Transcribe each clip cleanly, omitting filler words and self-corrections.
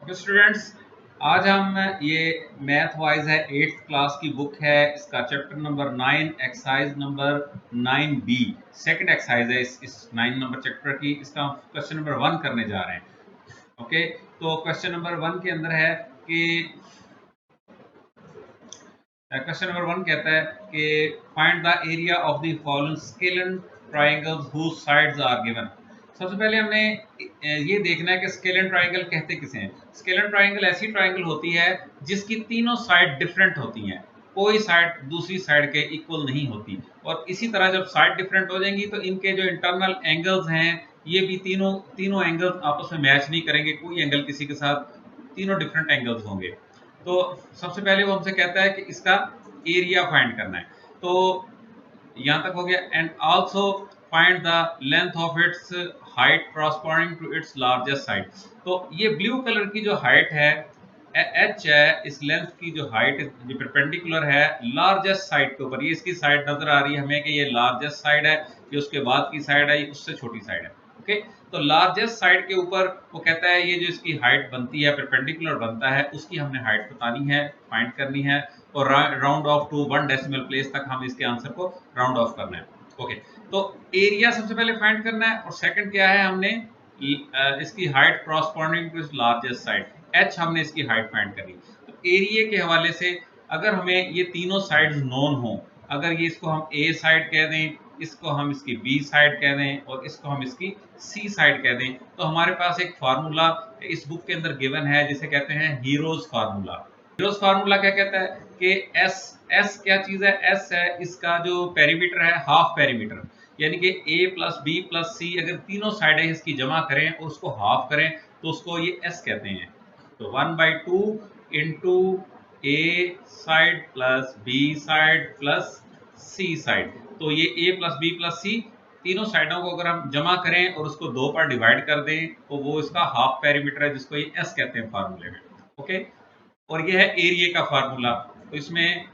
Okay students, आज हम ये मैथ वाइज है 8th क्लास की बुक है। इसका chapter number 9 exercise number 9B second exercise है इस 9 नंबर चैप्टर की। इसका क्वेश्चन नंबर 1 करने जा रहे हैं। ओके, तो क्वेश्चन नंबर 1 के अंदर है कि क्वेश्चन नंबर 1 कहता है कि find the area of the following scalene triangles whose sides are given. सबसे पहले हमने ये देखना है कि स्केलन ट्रायंगल कहते किसे हैं। स्केलन ट्रायंगल ऐसी ट्रायंगल होती है जिसकी तीनों साइड डिफरेंट होती हैं, कोई साइड दूसरी साइड के इक्वल नहीं होती। और इसी तरह जब साइड डिफरेंट हो जाएंगी तो इनके जो इंटरनल एंगल्स हैं ये भी तीनों एंगल्स आपस में मैच नहीं करेंगे, कोई एंगल किसी के साथ, तीनों डिफरेंट एंगल्स होंगे। तो सबसे पहले वो हमसे कहता है कि इसका एरिया फाइंड करना है। तो यहां तक हो गया। And also find the length of its height corresponding to its largest side. तो ये ब्लू कलर की जो हाइट है एच है, इस लेंथ की जो हाइट जो परपेंडिकुलर है लार्जेस्ट साइड के ऊपर, ये इसकी साइड नजर आ रही है हमें कि ये लार्जेस्ट साइड है, ये उसके बाद की साइड है, ये उससे छोटी साइड है। ओके, तो लार्जेस्ट साइड के ऊपर वो कहता है ये जो इसकी हाइट बनती है परपेंडिकुलर बनता है उसकी हमने हाइट बतानी है, फाइंड करनी है। और round off to 1 decimal place तक हम इसके आंसर को राउंड ऑफ करना है। ओके, तो एरिया सबसे पहले फाइंड करना है और सेकंड क्या है, हमने इसकी height corresponding to largest side H हमने इसकी हाइट फाइंड करनी। तो एरिया के हवाले से अगर हमें ये तीनों साइड्स नोन हो, अगर ये इसको हम ए साइड कह दें, इसको हम इसकी बी साइड कह दें और इसको हम इसकी सी साइड कह दें, तो हमारे पास एक फार्मूला इस बुक के अंदर गिवन है जिसे कहते हैं हीरोज फार्मूला। हीरोज फार्मूला क्या कहता है कि एस एस क्या चीज है, एस है इसका जो पेरीमीटर है हाफ पेरीमीटर, यानी कि ए प्लस बी प्लस सी अगर तीनों साइडें इसकी जमा करें और उसको हाफ करें तो उसको ये एस कहते हैं। तो 1/2 into A side plus B side plus C side, तो ये A plus B plus C तीनों साइडों को अगर हम जमा करें और उसको 2 पर डिवाइड कर दें तो वो इसका हाफ पेरीमीटर है जिसको ये एस कहते हैं फार्मूले में। ओके, और ये है एरिया का फार्मूला। तो इसमें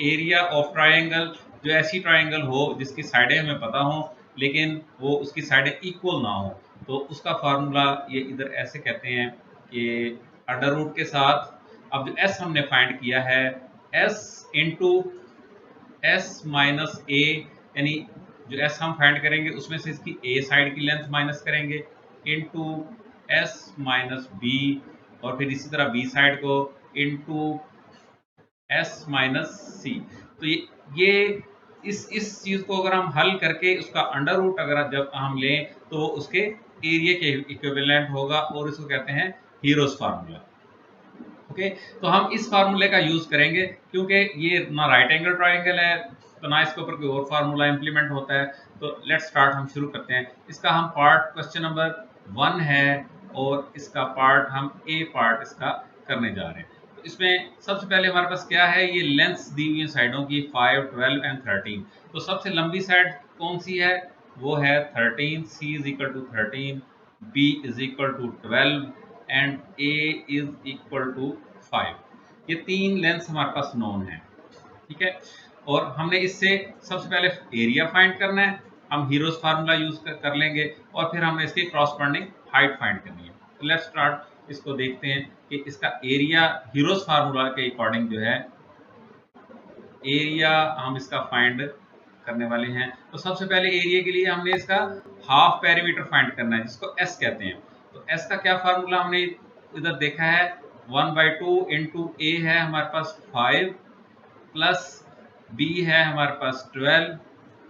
एरिया ऑफ ट्रायंगल, जो ऐसी ट्रायंगल हो जिसकी साइडें हमें पता हो लेकिन वो उसकी साइडें इक्वल ना हो, तो उसका फार्मूला ये इधर ऐसे कहते हैं कि अंडर रूट के साथ, अब जो एस हमने फाइंड किया है एस इंटू एस माइनस ए, यानी जो एस हम फाइंड करेंगे उसमें से इसकी ए साइड की लेंथ माइनस करेंगे इंटू एस माइनस बी, और फिर इसी तरह बी साइड को इंटू एस माइनस सी। तो ये इस चीज को अगर हम हल करके उसका अंडर रूट अगर जब हम लें तो वो उसके एरिया के इक्विवेलेंट होगा और इसको कहते हैं हीरोज फार्मूला। ओके, तो हम इस फार्मूले का यूज करेंगे क्योंकि ये ना राइट एंगल ट्रायंगल है तो ना इसके ऊपर कोई और फार्मूला इंप्लीमेंट होता है। तो लेट्स स्टार्ट, हम शुरू करते हैं। इसका हम पार्ट क्वेश्चन नंबर 1 है और इसका पार्ट हम ए पार्ट इसका करने जा रहे हैं। तो इसमें सबसे पहले हमारे पास क्या है, ये लेंथ्स दी हुई है साइडों की 5, 12 एंड 13। तो सबसे लंबी साइड कौन सी है, वो है 13, C is equal to 13, B is equal to 12 and A is equal to 5। ये तीन लेंथ्स हमारे पास नोन है। ठीक है, और हमने इससे सबसे पहले एरिया फाइंड करना है, हम हीरोज फार्मूला यूज कर लेंगे और फिर हमने इसकी क्रॉसपॉन्डिंग हाइट फाइंड करनी है। तो लेट्स स्टार्ट, इसको देखते हैं कि इसका एरिया हीरोज फार्मूला के अकॉर्डिंग जो है एरिया हम इसका फाइंड करने वाले हैं। तो सबसे पहले एरिया के लिए हमने इसका हाफ पेरीमीटर फाइंड करना है जिसको एस कहते हैं। तो एस का क्या फार्मूला हमने इधर देखा है, 1/2 इंटू ए है हमारे पास 5 प्लस बी है हमारे पास 12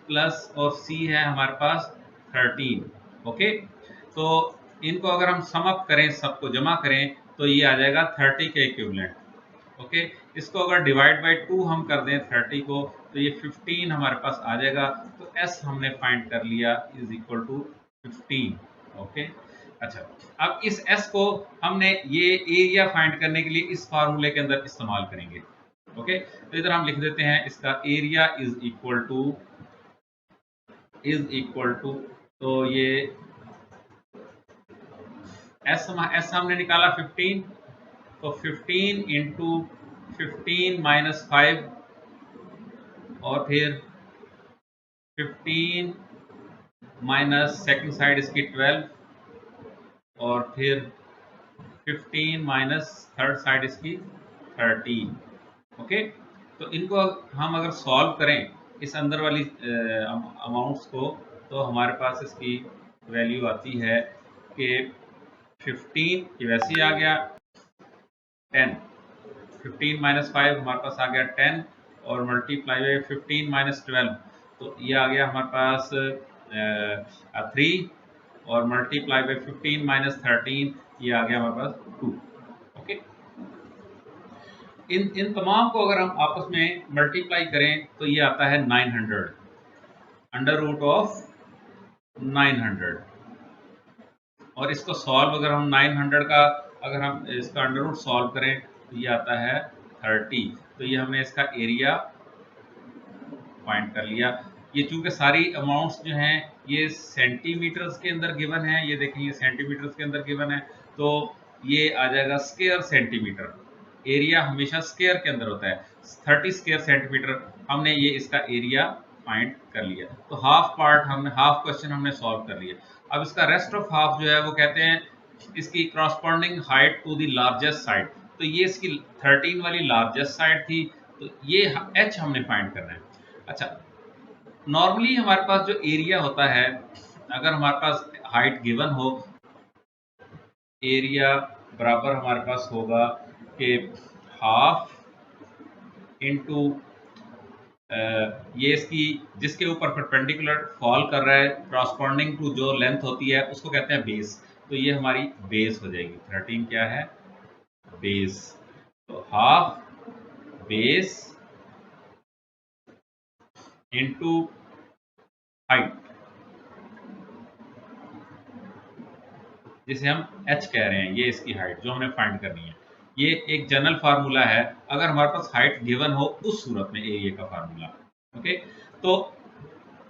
प्लस और सी है हमारे पास 13। ओके, तो इनको अगर हम सम अप करें, सबको जमा करें तो ये आ जाएगा 30 के इक्विवेलेंट। ओके, इसको अगर डिवाइड बाय 2 हम कर दें 30 को तो ये 15 हमारे पास आ जाएगा। तो एस हमने फाइंड कर लिया इज इक्वल टू 15। ओके, अच्छा, अब इस एस को हमने ये एरिया फाइंड करने के लिए इस फार्मूले के अंदर इस्तेमाल करेंगे। ओके, तो इधर हम लिख देते हैं इसका एरिया इज इक्वल टू, तो ये एस हमने निकाला 15, तो 15 इंटू 15 माइनस 5 और फिर 15 माइनस सेकंड साइड इसकी 12 और फिर 15 माइनस थर्ड साइड इसकी 13। ओके, तो इनको हम अगर सॉल्व करें इस अंदर वाली अमाउंट्स को, तो हमारे पास इसकी वैल्यू आती है कि 15 ये वैसे ही आ गया 10, 15 माइनस 5 हमारे पास आ गया 10 और मल्टीप्लाई बाई 15 माइनस 12, तो ये आ गया हमारे पास 3 और मल्टीप्लाई बाई 15 माइनस 13 ये आ गया हमारे पास 2। ओके, इन तमाम को अगर हम आपस में मल्टीप्लाई करें तो ये आता है 900, अंडर रूट ऑफ 900। और इसको सॉल्व अगर हम 900 का अगर हम इसका अंडर रूट सॉल्व करें तो ये आता है 30। तो ये हमने इसका एरिया फाइंड कर लिया। ये चूंकि सारी अमाउंट्स जो हैं ये सेंटीमीटर्स के अंदर गिवन है, ये देखें ये सेंटीमीटर्स के अंदर गिवन है, तो ये आ जाएगा स्क्वायर सेंटीमीटर। एरिया हमेशा स्क्वायर के अंदर होता है, 30 स्क्वायर सेंटीमीटर। हमने ये इसका एरिया फाइंड कर लिया, तो हाफ क्वेश्चन हमने सॉल्व कर लिया। अब इसका रेस्ट ऑफ हाफ जो है वो कहते हैं इसकी corresponding height to the largest side. तो ये इसकी 13 वाली लार्जेस्ट साइड थी, तो ये h हमने फाइंड करना है। अच्छा, नॉर्मली हमारे पास जो एरिया होता है, अगर हमारे पास हाइट गिवन हो, एरिया बराबर हमारे पास होगा कि हाफ इनटू ये इसकी जिसके ऊपर परपेंडिकुलर फॉल कर रहा है क्रॉसपॉन्डिंग टू जो लेंथ होती है उसको कहते हैं बेस। तो ये हमारी बेस हो जाएगी। 13 क्या है? बेस। तो हाफ बेस इनटू हाइट, जिसे हम h कह रहे हैं, ये इसकी हाइट जो हमने फाइंड करनी है। ये एक जनरल फार्मूला है अगर हमारे पास हाइट गिवन हो उस सूरत में, एरिया का फार्मूला। ओके, तो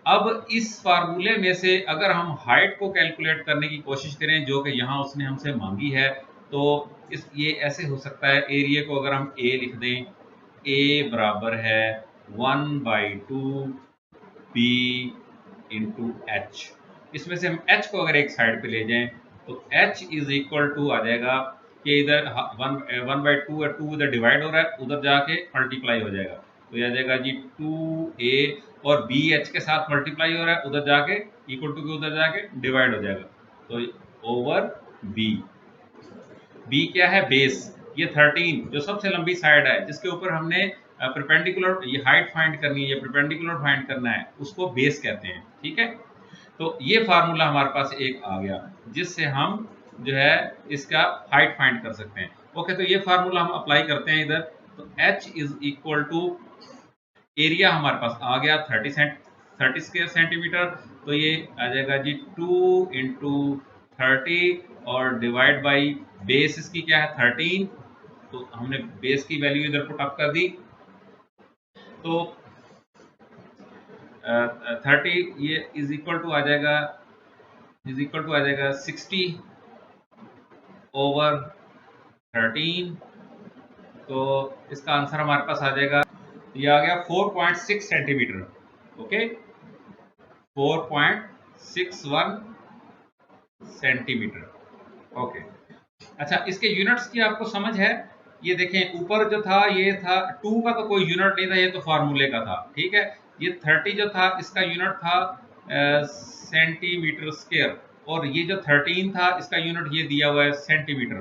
अब इस फार्मूले में से अगर हम हाइट को कैलकुलेट करने की कोशिश करें जो कि यहाँ उसने हमसे मांगी है, तो ये ऐसे हो सकता है। एरिया को अगर हम a लिख दें, a बराबर है 1/2 b इंटू एच। इसमें से हम h को अगर एक साइड पे ले जाएं तो h इज इक्वल टू आ जाएगा कि इधर 1/2 है, 2 इधर डिवाइड हो रहा है, उधर जाके मल्टीप्लाई हो जाएगा। तो यह आ जाएगा जी 2a और b h के साथ मल्टीप्लाई हो रहा है, उधर जाके इक्वल टू के उधर जाके डिवाइड हो जाएगा। तो ओवर b क्या है? बेस। ये 13 जो सबसे लंबी साइड है जिसके ऊपर हमने परपेंडिकुलर ये हाइट फाइंड करनी है, ये परपेंडिकुलर फाइंड करना है, उसको बेस कहते हैं। ठीक है, तो ये फार्मूला हमारे पास एक आ गया जिससे हम जो है इसका हाइट फाइंड कर सकते हैं। ओके, तो ये फार्मूला हम अप्लाई करते हैं इधर। तो h is equal to area हमारे पास आ गया 30 स्क्वायर सेंटीमीटर। तो ये आ जाएगा जी 2 इंटू 30 और डिवाइड बाई बेस इसकी क्या है? 13। तो हमने बेस की वैल्यू इधर पुट अप कर दी, तो 30 ये इज इक्वल टू आ जाएगा 60 ओवर 13। तो इसका आंसर हमारे पास आ जाएगा, ये आ गया 4.6 सेंटीमीटर। Okay, 4.61 centimetre. ओके, अच्छा, इसके यूनिट्स की आपको समझ है? ये देखें ऊपर जो था ये था 2 का तो कोई यूनिट नहीं था, ये तो फार्मूले का था। ठीक है, ये 30 जो था इसका यूनिट था सेंटीमीटर स्क्वायर, और ये जो 13 था इसका यूनिट ये दिया हुआ है सेंटीमीटर।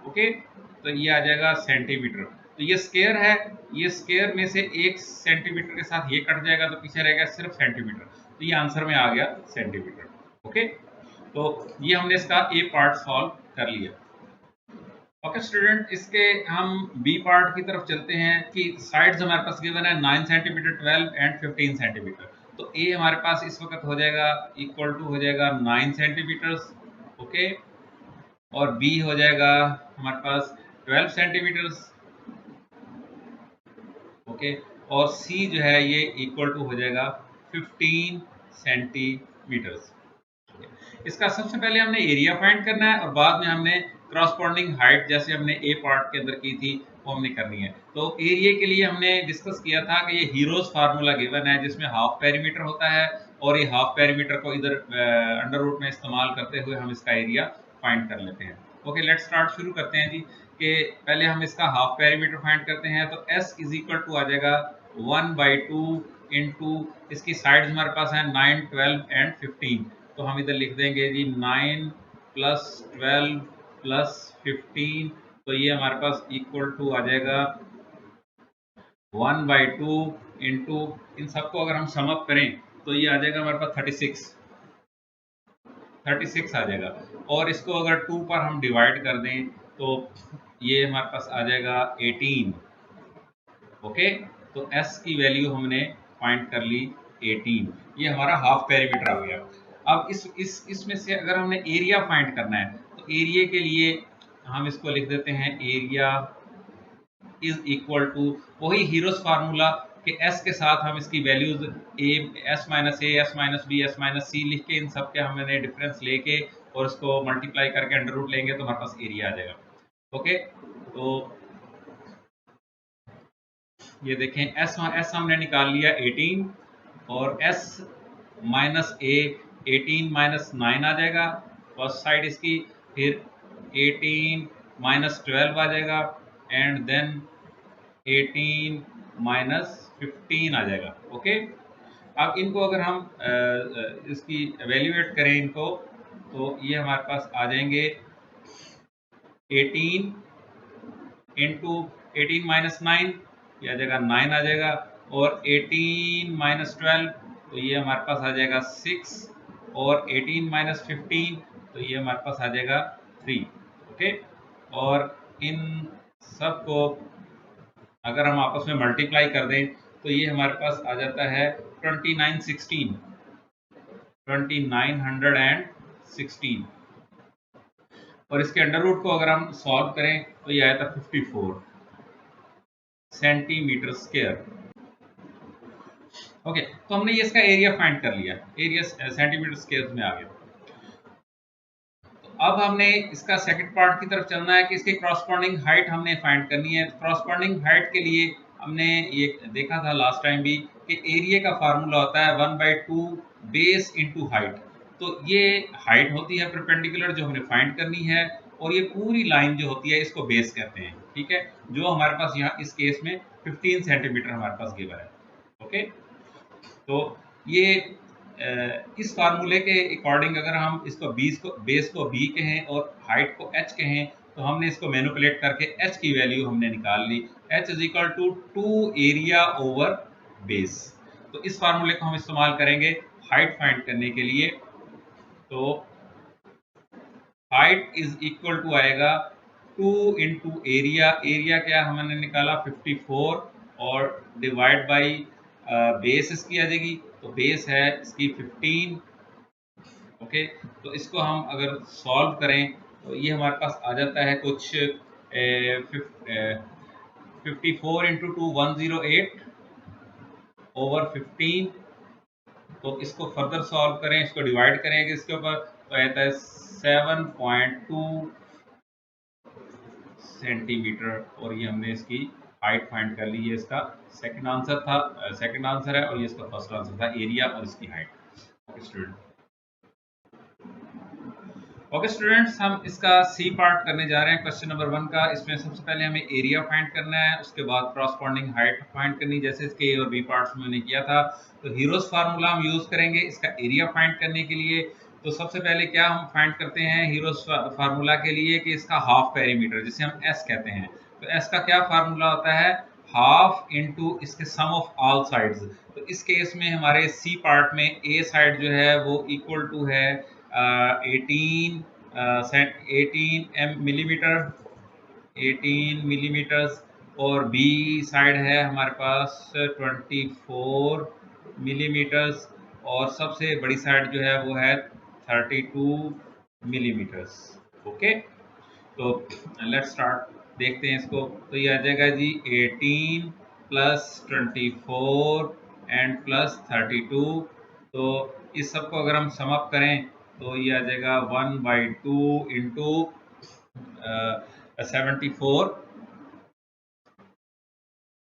ओके, तो ये आ जाएगा सेंटीमीटर। तो ये स्क्वायर है, ये स्क्वायर में से 1 सेंटीमीटर के साथ ये कट जाएगा तो पीछे रहेगा सिर्फ सेंटीमीटर। तो ये आंसर में आ गया सेंटीमीटर। ओके, तो ये हमने इसका ए पार्ट सॉल्व कर लिया। ओके स्टूडेंट, इसके हम बी पार्ट की तरफ चलते हैं कि साइड्स हमारे पास गिवन है 9 सेंटीमीटर, 12 एंड 15 सेंटीमीटर। तो ए हमारे पास इस वक्त हो जाएगा इक्वल टू हो जाएगा 9 सेंटीमीटर। ओके, और बी हो जाएगा हमारे पास 12 सेंटीमीटर। ओके, और सी जो है ये इक्वल टू हो जाएगा 15 सेंटीमीटर। इसका सबसे पहले हमने एरिया फाइंड करना है और बाद में हमने क्रॉसपॉन्डिंग हाइट जैसे हमने ए पार्ट के अंदर की थी वो हमने करनी है। तो एरिया के लिए हमने डिस्कस किया था कि ये हीरोज फार्मूला गिवन है जिसमें हाफ पेरीमीटर होता है, और ये हाफ पेरीमीटर को इधर अंडर रूट में इस्तेमाल करते हुए हम इसका एरिया फाइंड कर लेते हैं। ओके लेट्स स्टार्ट, शुरू करते हैं जी कि पहले हम इसका हाफ पेरीमीटर फाइंड करते हैं। तो s इज इक्वल टू आ जाएगा 1/2 इंटू इसकी साइड्स हमारे पास है 9, 12 एंड 15। तो हम इधर लिख देंगे जी 9 प्लस 12 प्लस 15। तो ये हमारे पास इक्वल टू आ जाएगा 1/2 इंटू, इन सबको अगर हम सम अप करें तो ये आ जाएगा हमारे पास 36 आ जाएगा। और इसको अगर 2 पर हम डिवाइड कर दें तो ये हमारे पास आ जाएगा 18। ओके, तो s की वैल्यू हमने फाइंड कर ली 18। ये हमारा हाफ पेरीमीटर आ गया। अब इसमें से अगर हमने एरिया फाइंड करना है तो एरिया के लिए हम इसको लिख देते हैं, एरिया इज इक्वल टू वही हीरोस फार्मूला कि s के साथ हम इसकी values s minus A, s minus B, s minus C लिख के इन सब के हमने डिफरेंस लेके और इसको मल्टीप्लाई करके अंडर रूट लेंगे तो हमारे पास एरिया आ जाएगा। ओके, तो ये देखें s हमने निकाल लिया 18 और s माइनस ए 18 माइनस 9 आ जाएगा फर्स्ट साइड इसकी, फिर 18 माइनस 12 आ जाएगा एंड देन 18 माइनस 15 आ जाएगा। ओके, अब इनको अगर हम इसकी एवेल्यूएट करें इनको तो ये हमारे पास आ जाएंगे 18 इंटू 18 माइनस 9, ये आ जाएगा 9 आ जाएगा, और 18 माइनस 12 तो ये हमारे पास आ जाएगा 6, और 18 माइनस 15 तो ये हमारे पास आ जाएगा 3। ओके, और इन सब को अगर हम आपस में मल्टीप्लाई कर दें तो ये हमारे पास आ जाता है 2916 और इसके अंडर रूट को अगर हम सॉल्व करें तो ये आया था 54 सेंटीमीटर स्क्वायर। ओके, तो हमने ये इसका एरिया फाइंड कर लिया, एरिया सेंटीमीटर स्क्वायर में आ गया। तो अब हमने इसका सेकंड पार्ट की तरफ चलना है कि इसकी क्रॉसपॉन्डिंग हाइट हमने फाइंड करनी है। क्रॉसपॉन्डिंग हाइट के लिए हमने ये देखा था लास्ट टाइम भी कि एरिया का फार्मूला होता है 1/2 बेस इंटू हाइट। तो ये हाइट होती है परपेंडिकुलर जो हमने फाइंड करनी है, और ये पूरी लाइन जो होती है इसको बेस कहते हैं। ठीक है, जो हमारे पास यहाँ इस केस में 15 सेंटीमीटर हमारे पास गिवन है। ओके, तो ये इस फार्मूले के अकॉर्डिंग अगर हम इसको बेस को बी कहें और हाइट को एच कहें तो हमने इसको मैनिपुलेट करके एच की वैल्यू हमने निकाल ली, H is equal to 2 area over base. तो इस फार्मूले को हम इस्तेमाल करेंगे हाइट फाइंड करने के लिए। तो हाइट इज इक्वल टू आएगा 2 इंटू एरिया, एरिया क्या हमने निकाला 54 और डिवाइड बाई बेस इसकी आ जाएगी, तो बेस है इसकी 15। ओके, तो इसको हम अगर सॉल्व करें तो ये हमारे पास आ जाता है कुछ 54 इंटू 2 108 ओवर 15। तो इसको फर्दर सॉल्व करें, इसको डिवाइड करेंगे इसके ऊपर तो आता है 7.2 सेंटीमीटर, और ये हमने इसकी हाइट फाइंड कर ली है। इसका सेकंड आंसर था, सेकंड आंसर है, और ये इसका फर्स्ट आंसर था, एरिया और इसकी height. Okay student, okay students, हम इसका सी पार्ट करने जा रहे हैं क्वेश्चन नंबर 1 का। इसमें सबसे पहले हमें एरिया फाइंड करना है, उसके बाद क्रॉसपॉन्डिंग हाइट फाइंड करनी, जैसे इसके ए और बी पार्ट्स में मैंने किया था। तो हीरोस फार्मूला हम यूज करेंगे इसका एरिया फाइंड करने के लिए। तो सबसे पहले क्या हम फाइंड करते हैं हीरोस फार्मूला के लिए कि इसका हाफ पेरीमीटर जिसे हम एस कहते हैं। तो एस का क्या फार्मूला होता है, हाफ इंटू इसके सम ऑफ ऑल साइड्स। तो इस केस में हमारे सी पार्ट में ए साइड जो है वो इक्वल टू है 18 मिलीमीटर, 18 मिलीमीटर्स, और बी साइड है हमारे पास 24 मिलीमीटर्स, और सबसे बड़ी साइड जो है वो है 32 मिलीमीटर्स। ओके, तो लेट्स स्टार्ट, देखते हैं इसको। तो ये आ जाएगा जी 18 प्लस 24 एंड प्लस 32। तो इस सब को अगर हम सम अप करें तो ये आ जाएगा 1/2 इंटू 74।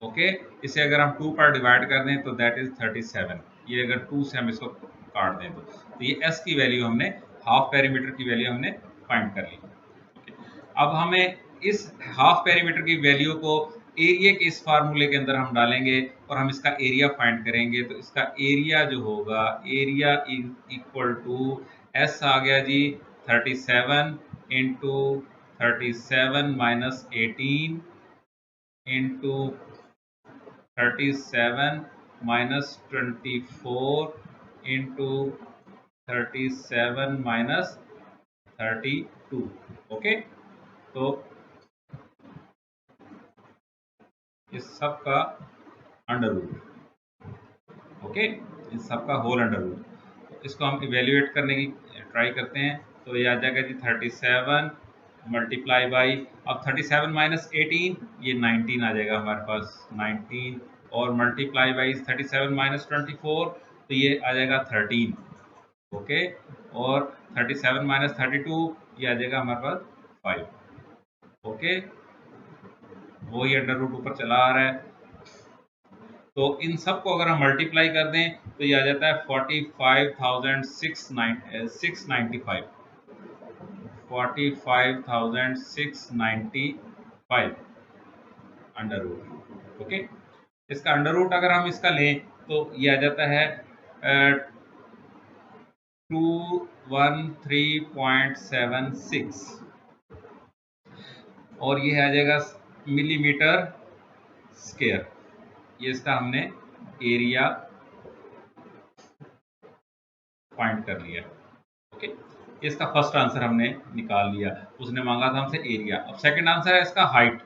ओके, इसे अगर हम 2 पर डिवाइड कर दें तो दैट इज 37। ये अगर 2 से हम इसको काट दें तो ये एस की वैल्यू हमने, हाफ पेरीमीटर की वैल्यू हमने फाइंड कर ली। अब हमें इस हाफ पेरीमीटर की वैल्यू को एरिया के इस फार्मूले के अंदर हम डालेंगे और हम इसका एरिया फाइंड करेंगे। तो इसका एरिया जो होगा, एरिया इक्वल टू एस आ गया जी 37 into 37 minus 18 into 37 minus 24 into 37 minus 32। Okay, तो इस सब का अंडर रूट। ओके, इस सब का होल अंडर रूट। इसको हम इवेल्युएट करने की ट्राई करते हैं। तो ये आ जाएगा जी 37 मल्टीप्लाई बाई, अब 37 माइनस 18 ये 19 आ जाएगा हमारे पास 19, और मल्टीप्लाई बाई 37 माइनस 24 तो ये आ जाएगा 13। ओके, और 37 माइनस 32 ये आ जाएगा हमारे पास 5। ओके, वही अंडर रूट ऊपर चला आ रहा है। तो इन सब को अगर हम मल्टीप्लाई कर दें तो ये आ जाता है 45,695 45,695 अंडर रूट। ओके, इसका अंडर रूट अगर हम इसका लें तो ये आ जाता है 213.76, और ये आ जाएगा मिलीमीटर स्क्वायर। ये इसका हमने एरिया फाइंड कर लिया। ओके, इसका फर्स्ट आंसर हमने निकाल लिया। उसने मांगा था हमसे एरिया। अब सेकंड आंसर है इसका हाइट।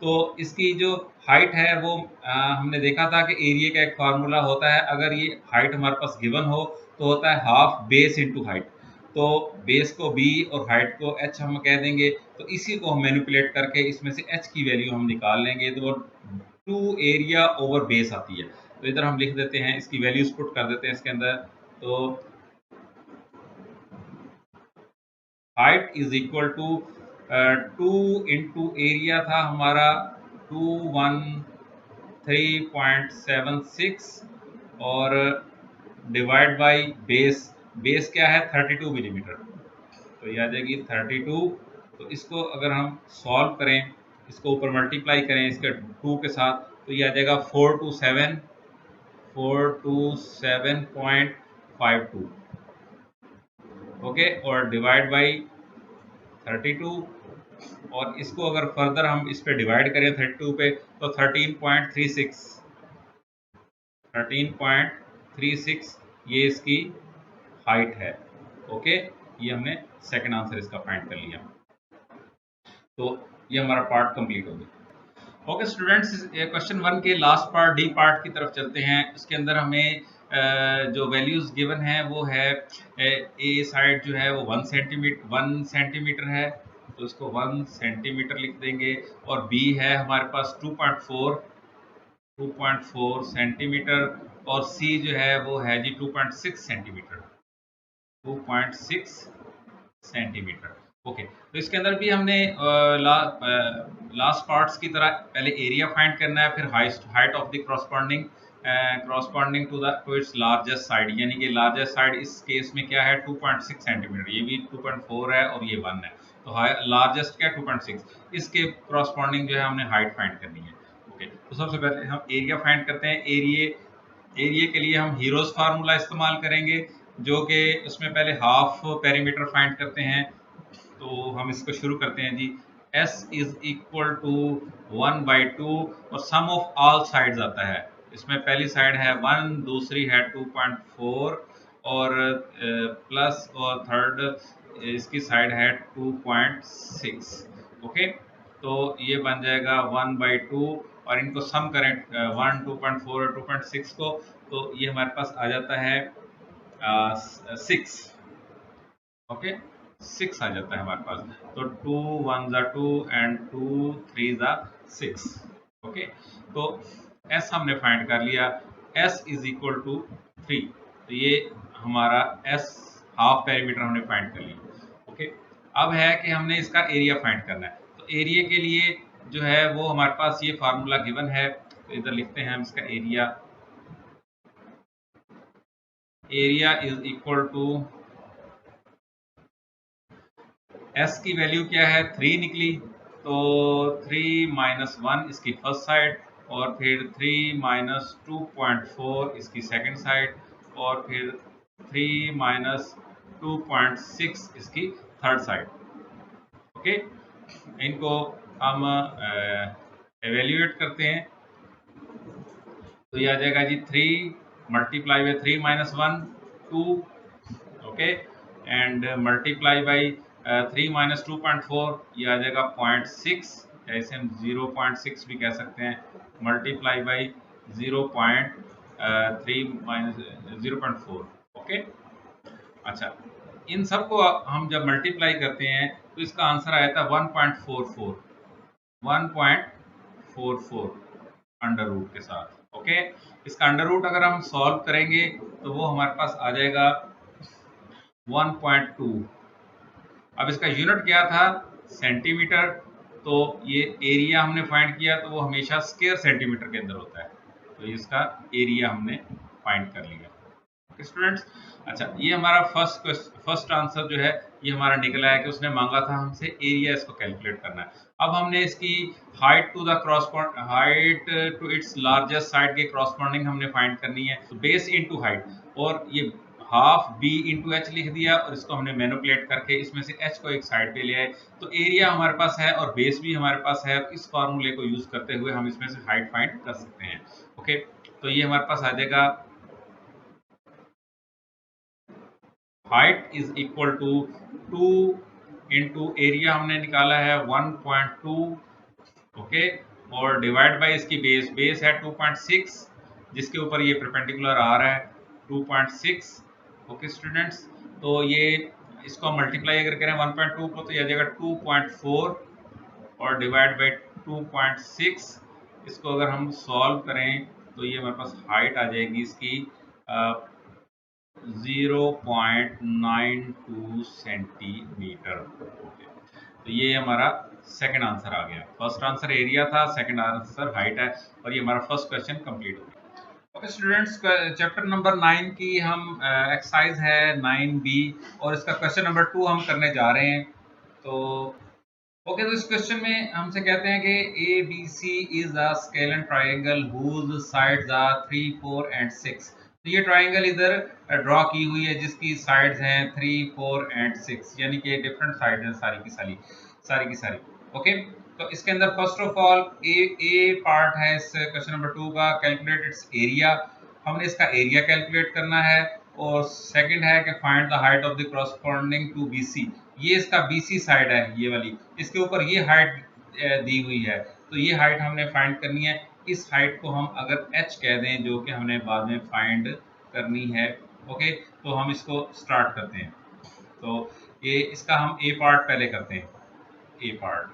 तो इसकी जो हाइट है वो हमने देखा था कि एरिया का एक फार्मूला होता है। अगर ये हाइट हमारे पास गिवन हो तो होता है हाफ बेस इनटू हाइट। तो बेस को b और हाइट को h हम कह देंगे। तो इसी को हम मैनिपुलेट करके इसमें से h की वैल्यू हम निकाल लेंगे, तो वो 2 एरिया ओवर बेस आती है। तो इधर हम लिख देते हैं, इसकी वैल्यूज पुट कर देते हैं इसके अंदर। तो height is equal to 2 into area था हमारा 213.76, और डिवाइड बाय बेस, बेस क्या है 32 मिलीमीटर। तो ये आ जाएगी 32। तो इसको अगर हम सॉल्व करें, इसको ऊपर मल्टीप्लाई करें इसके 2 के साथ, तो ये आ जाएगा 427.52। ओके, और डिवाइड बाई 32, और इसको अगर फर्दर हम इस पे डिवाइड करें 32 पे तो 13.36 ये इसकी हाइट है। ओके, ये हमने सेकंड आंसर इसका फाइंड कर लिया। तो ये हमारा पार्ट कंप्लीट हो गया। ओके स्टूडेंट्स, क्वेश्चन 1 के लास्ट पार्ट डी पार्ट की तरफ चलते हैं। इसके अंदर हमें जो वैल्यूज गिवन है वो है ए साइड जो है वो 1 सेंटीमीटर है, तो इसको 1 सेंटीमीटर लिख देंगे, और बी है हमारे पास 2.4 सेंटीमीटर, और सी जो है वो है जी 2.6 सेंटीमीटर, 2.6 सेंटीमीटर। ओके, तो इसके अंदर भी हमने लास्ट पार्ट्स की तरह पहले एरिया फाइंड करना है, फिर height of the corresponding to its largest side, यानी कि लार्जेस्ट साइड इस केस में क्या है 2.6 सेंटीमीटर, ये भी 2.4 है और ये 1 है। तो लार्जेस्ट क्या 2.6, इसके क्रॉसपॉन्डिंग जो है हमने हाइट फाइंड करनी है। ओके, तो सबसे पहले हम एरिया फाइंड करते हैं। एरिया के लिए हम हीरोज फार्मूला इस्तेमाल करेंगे, जो कि उसमें पहले हाफ पेरीमीटर फाइंड करते हैं। तो हम इसको शुरू करते हैं जी। S इज इक्वल टू 1/2 और सम ऑफ ऑल साइड्स आता है। इसमें पहली साइड है 1, दूसरी है 2.4, और प्लस, और थर्ड इसकी साइड है 2.6। ओके, तो ये बन जाएगा 1/2, और इनको सम करें 1, 2.4 और 2.6 को, तो ये हमारे पास आ जाता है 6। ओके, 6 आ जाता है हमारे पास। तो 2 1 ज़ा 2 एंड 2 3 ज़ा 6। ओके, तो S हमने फाइंड कर लिया, S इज इक्वल टू 3। तो ये हमारा S हाफ पेरीमीटर हमने फाइंड कर लिया। ओके, अब है कि हमने इसका एरिया फाइंड करना है। तो एरिया के लिए जो है वो हमारे पास ये फार्मूला गिवन है। तो इधर लिखते हैं हम इसका area. Area is equal to S की वैल्यू क्या है 3 निकली, तो 3 माइनस 1 इसकी फर्स्ट साइड, और फिर 3 माइनस 2.4 इसकी सेकंड साइड, और फिर 3 माइनस 2.6 इसकी थर्ड साइड। ओके, इनको हम एवेल्यूएट करते हैं, तो ये आ जाएगा जी 3 multiply by 3 minus 1 2, okay, and multiply by 3 minus 2.4 ये आ जाएगा 0.6, या इसे हम 0.6 भी कह सकते हैं, मल्टीप्लाई बाई 0.3 माइनस 0.4। ओके, अच्छा, इन सब को हम जब मल्टीप्लाई करते हैं तो इसका आंसर आया था 1.44, 1.44 अंडर रूट के साथ। ओके, इसका अंडर रूट अगर हम सॉल्व करेंगे तो वो हमारे पास आ जाएगा 1.2। अब इसका यूनिट क्या था, सेंटीमीटर, तो ये एरिया हमने फाइंड किया तो वो हमेशा स्क्वायर सेंटीमीटर के अंदर होता है, तो इसका एरिया हमने फाइंड कर लिया। ओके स्टूडेंट्स, अच्छा, ये हमारा फर्स्ट आंसर जो है ये हमारा निकला है कि उसने मांगा था हमसे एरिया इसको कैलकुलेट करना है। अब हमने इसकी height to its largest side के क्रॉसपॉन्डिंग हमने फाइंड करनी है, तो बेस इनटू हाइट, और ये हाफ बी इंटू एच लिख दिया, और इसको हमने मैनिपुलेट करके इसमें से एच को एक साइड पे ले आए, तो एरिया हमारे पास है और बेस भी हमारे पास है। इस फॉर्मूले को यूज करते हुए हम इसमें से हाइट फाइंड कर सकते हैं। ओके, तो ये हमारे पास आ जाएगा height is equal to 2 into area हमने निकाला है 1.2, ओके, और डिवाइड बाय इसकी बेस है 2.6, जिसके ऊपर ये परपेंडिकुलर आ रहा है 2.6। ओके स्टूडेंट्स, तो ये इसको मल्टीप्लाई अगर करें 1.2 को तो ये आ जाएगा 2.4, और डिवाइड बाय 2.6, इसको अगर हम सॉल्व करें तो ये हमारे पास हाइट आ जाएगी इसकी 0.92 सेंटीमीटर। तो ये हमारा सेकंड आंसर आ गया। फर्स्ट आंसर एरिया था, सेकंड आंसर हाइट है, और ये हमारा फर्स्ट क्वेश्चन कंप्लीट हो गया। ओके स्टूडेंट्स, चैप्टर नंबर 9 की हम एक्सरसाइज है 9B, और इसका क्वेश्चन नंबर 2 हम करने जा रहे हैं। तो ओके, तो इस क्वेश्चन में हमसे कहते हैं कि A B C is a scalene triangle whose sides are 3 4 and 6। तो ये ट्राइंगल इधर ड्रॉ की हुई है जिसकी साइड्स हैं 3 4 एंड 6, यानी कि डिफरेंट साइड्स हैं सारी की सारी। ओके, तो इसके अंदर first of all A part है इस क्वेश्चन नंबर 2 का, कैलकुलेट इट्स एरिया, हमने इसका एरिया कैलकुलेट करना है। और सेकंड है कि find the height of the corresponding to BC, ये इसका बीसी साइड है ये वाली, इसके ऊपर ये हाइट दी हुई है, तो ये हाइट हमने फाइंड करनी है। इस हाइट को हम अगर h कह दें, जो कि हमने बाद में फाइंड करनी है। ओके, तो हम इसको स्टार्ट करते हैं। तो ये इसका हम ए पार्ट पहले करते हैं, ए पार्ट।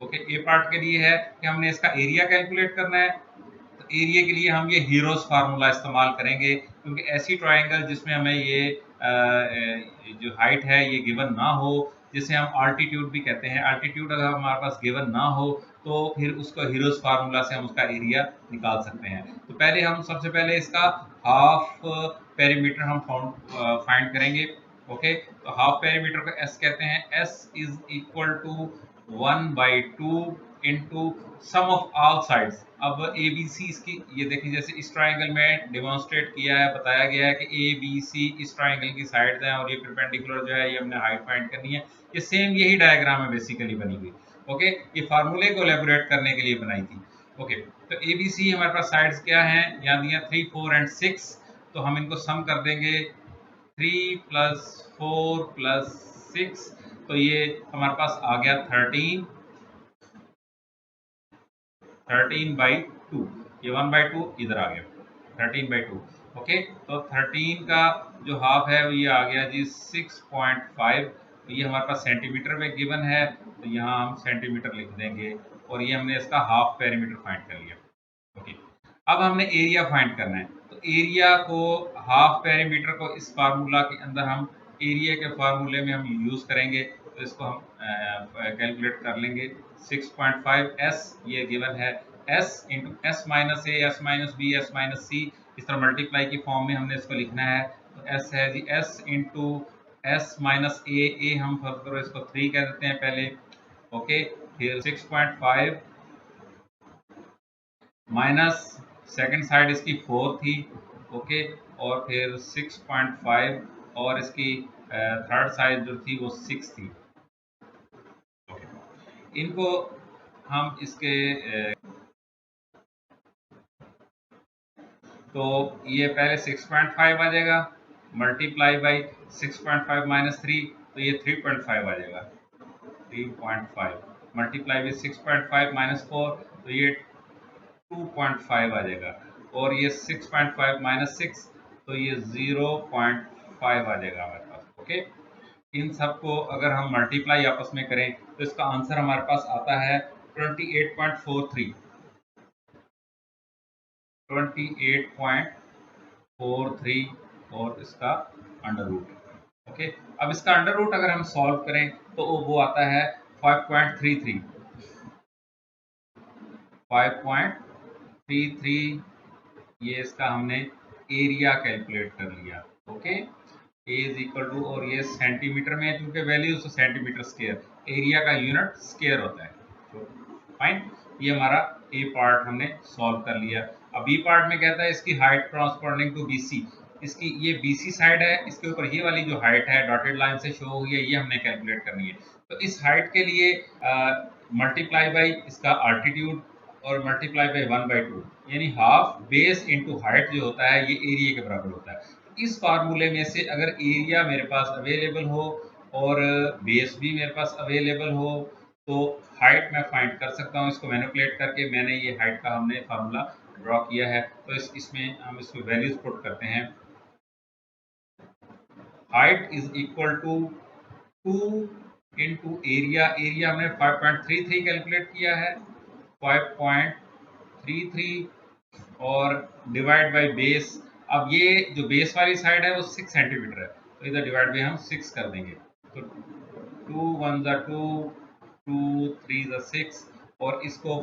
ओके, ए पार्ट के लिए है कि हमने इसका एरिया कैलकुलेट करना है, तो एरिया के लिए हम ये हीरोज फार्मूला इस्तेमाल करेंगे, क्योंकि ऐसी ट्राइंगल जिसमें हमें ये जो हाइट है ये गिवन ना हो, जिसे हम आल्टीट्यूड भी कहते हैं, आल्टीट्यूड अगर हमारे पास गिवन ना हो तो फिर उसको हीरोज फार्मूला से हम उसका एरिया निकाल सकते हैं। तो पहले हम सबसे पहले इसका हाफ पेरीमीटर हम फाइंड करेंगे। ओके, तो हाफ पेरीमीटर को एस कहते हैं, S is equal to 1/2 into sum of all sides. अब ए बी सी इसकी, ये देखिए जैसे इस ट्राइंगल में डेमोन्स्ट्रेट किया है, बताया गया है कि ए बी सी इस ट्राइंगल की साइड्स हैं, और ये परपेंडिकुलर जो है ये हमने हाइट फाइंड करनी है। ये सेम यही डायग्राम है बेसिकली बनी हुई। ओके, ये फार्मूले को एलेबोरेट करने के लिए बनाई थी। ओके, तो ए बी सी हमारे पास साइड्स क्या हैं, यहाँ दिया 3 4 एंड 6, तो हम इनको सम कर देंगे 3 + 4 + 6, तो ये हमारे पास आ गया 13/2, ये 1/2 इधर आ गया 13/2। ओके, तो 13 का जो हाफ है वो ये आ गया जी 6.5, तो ये हमारे पास सेंटीमीटर में गिवन है, तो यहाँ हम सेंटीमीटर लिख देंगे, और ये हमने इसका हाफ पेरीमीटर फाइंड कर लिया। ओके, अब हमने एरिया फाइंड करना है, तो एरिया को हाफ पेरीमीटर को इस फार्मूला के अंदर हम एरिया के फार्मूले में हम यूज करेंगे, तो इसको हम कैलकुलेट कर लेंगे। 6.5 एस ये गिवन है, S into S minus A, S minus B, S minus C, इस तरह मल्टीप्लाई की फॉर्म में हमने इसको लिखना है। तो एस है जी S into S minus A हम फर्ज करो इसको 3 कह देते हैं पहले, ओके। फिर 6.5 माइनस सेकंड साइड इसकी 4 थी, ओके। और फिर 6.5 और इसकी थर्ड साइड जो थी वो 6 थी, ओके। इनको हम इसके तो ये पहले 6.5 आ जाएगा मल्टीप्लाई बाई 6.5 माइनस 3, तो ये 3.5 आ जाएगा। 3.5 मल्टीप्लाई बाई 6.5 माइनस 4, तो ये 2.5 आ जाएगा। और ये 6.5 माइनस 6, तो ये 0.5 आ जाएगा हमारे पास, ओके। इन सबको अगर हम मल्टीप्लाई आपस में करें तो इसका आंसर हमारे पास आता है 28.43। 28.43 और इसका अंडर रूट, ओके। अब इसका अंडर रूट अगर हम सॉल्व करें तो वो आता है 5.33। 5.33 ये इसका हमने एरिया कैलकुलेट कर लिया, okay. A is equal to, और ये सेंटीमीटर में है क्योंकि वैल्यू तो सेंटीमीटर स्क्वायर, एरिया का यूनिट स्क्वायर होता है, तो फाइन। ये हमारा ए पार्ट हमने सॉल्व कर लिया। अब बी पार्ट में कहता है इसकी हाइट ट्रांसपोर्टिंग टू बीसी, इसकी ये बीसी साइड है, इसके ऊपर ये वाली जो हाइट है डॉटेड लाइन से शो हुई है, ये हमने कैलकुलेट करनी है। तो इस हाइट के लिए मल्टीप्लाई बाई इसका आल्टीट्यूड और मल्टीप्लाई बाई 1/2, यानी हाफ बेस इनटू हाइट जो होता है ये एरिया के बराबर होता है। इस फार्मूले में से अगर एरिया मेरे पास अवेलेबल हो और बेस भी मेरे पास अवेलेबल हो तो हाइट मैं फाइंड कर सकता हूँ। इसको मैनिपुलेट करके मैंने ये हाइट का हमने फार्मूला ड्रॉ किया है। तो इसमें हम इसको वैल्यूज पुट करते हैं। Height is equal to 2 into area, area हमने 5.33 कैलकुलेट किया है, 5.33 और डिवाइड बाय बेस। अब ये जो बेस वाली साइड है वो 6 सेंटीमीटर है, तो इधर डिवाइड बाय हम 6 कर देंगे, तो 2 1 2 2 3 6, और इसको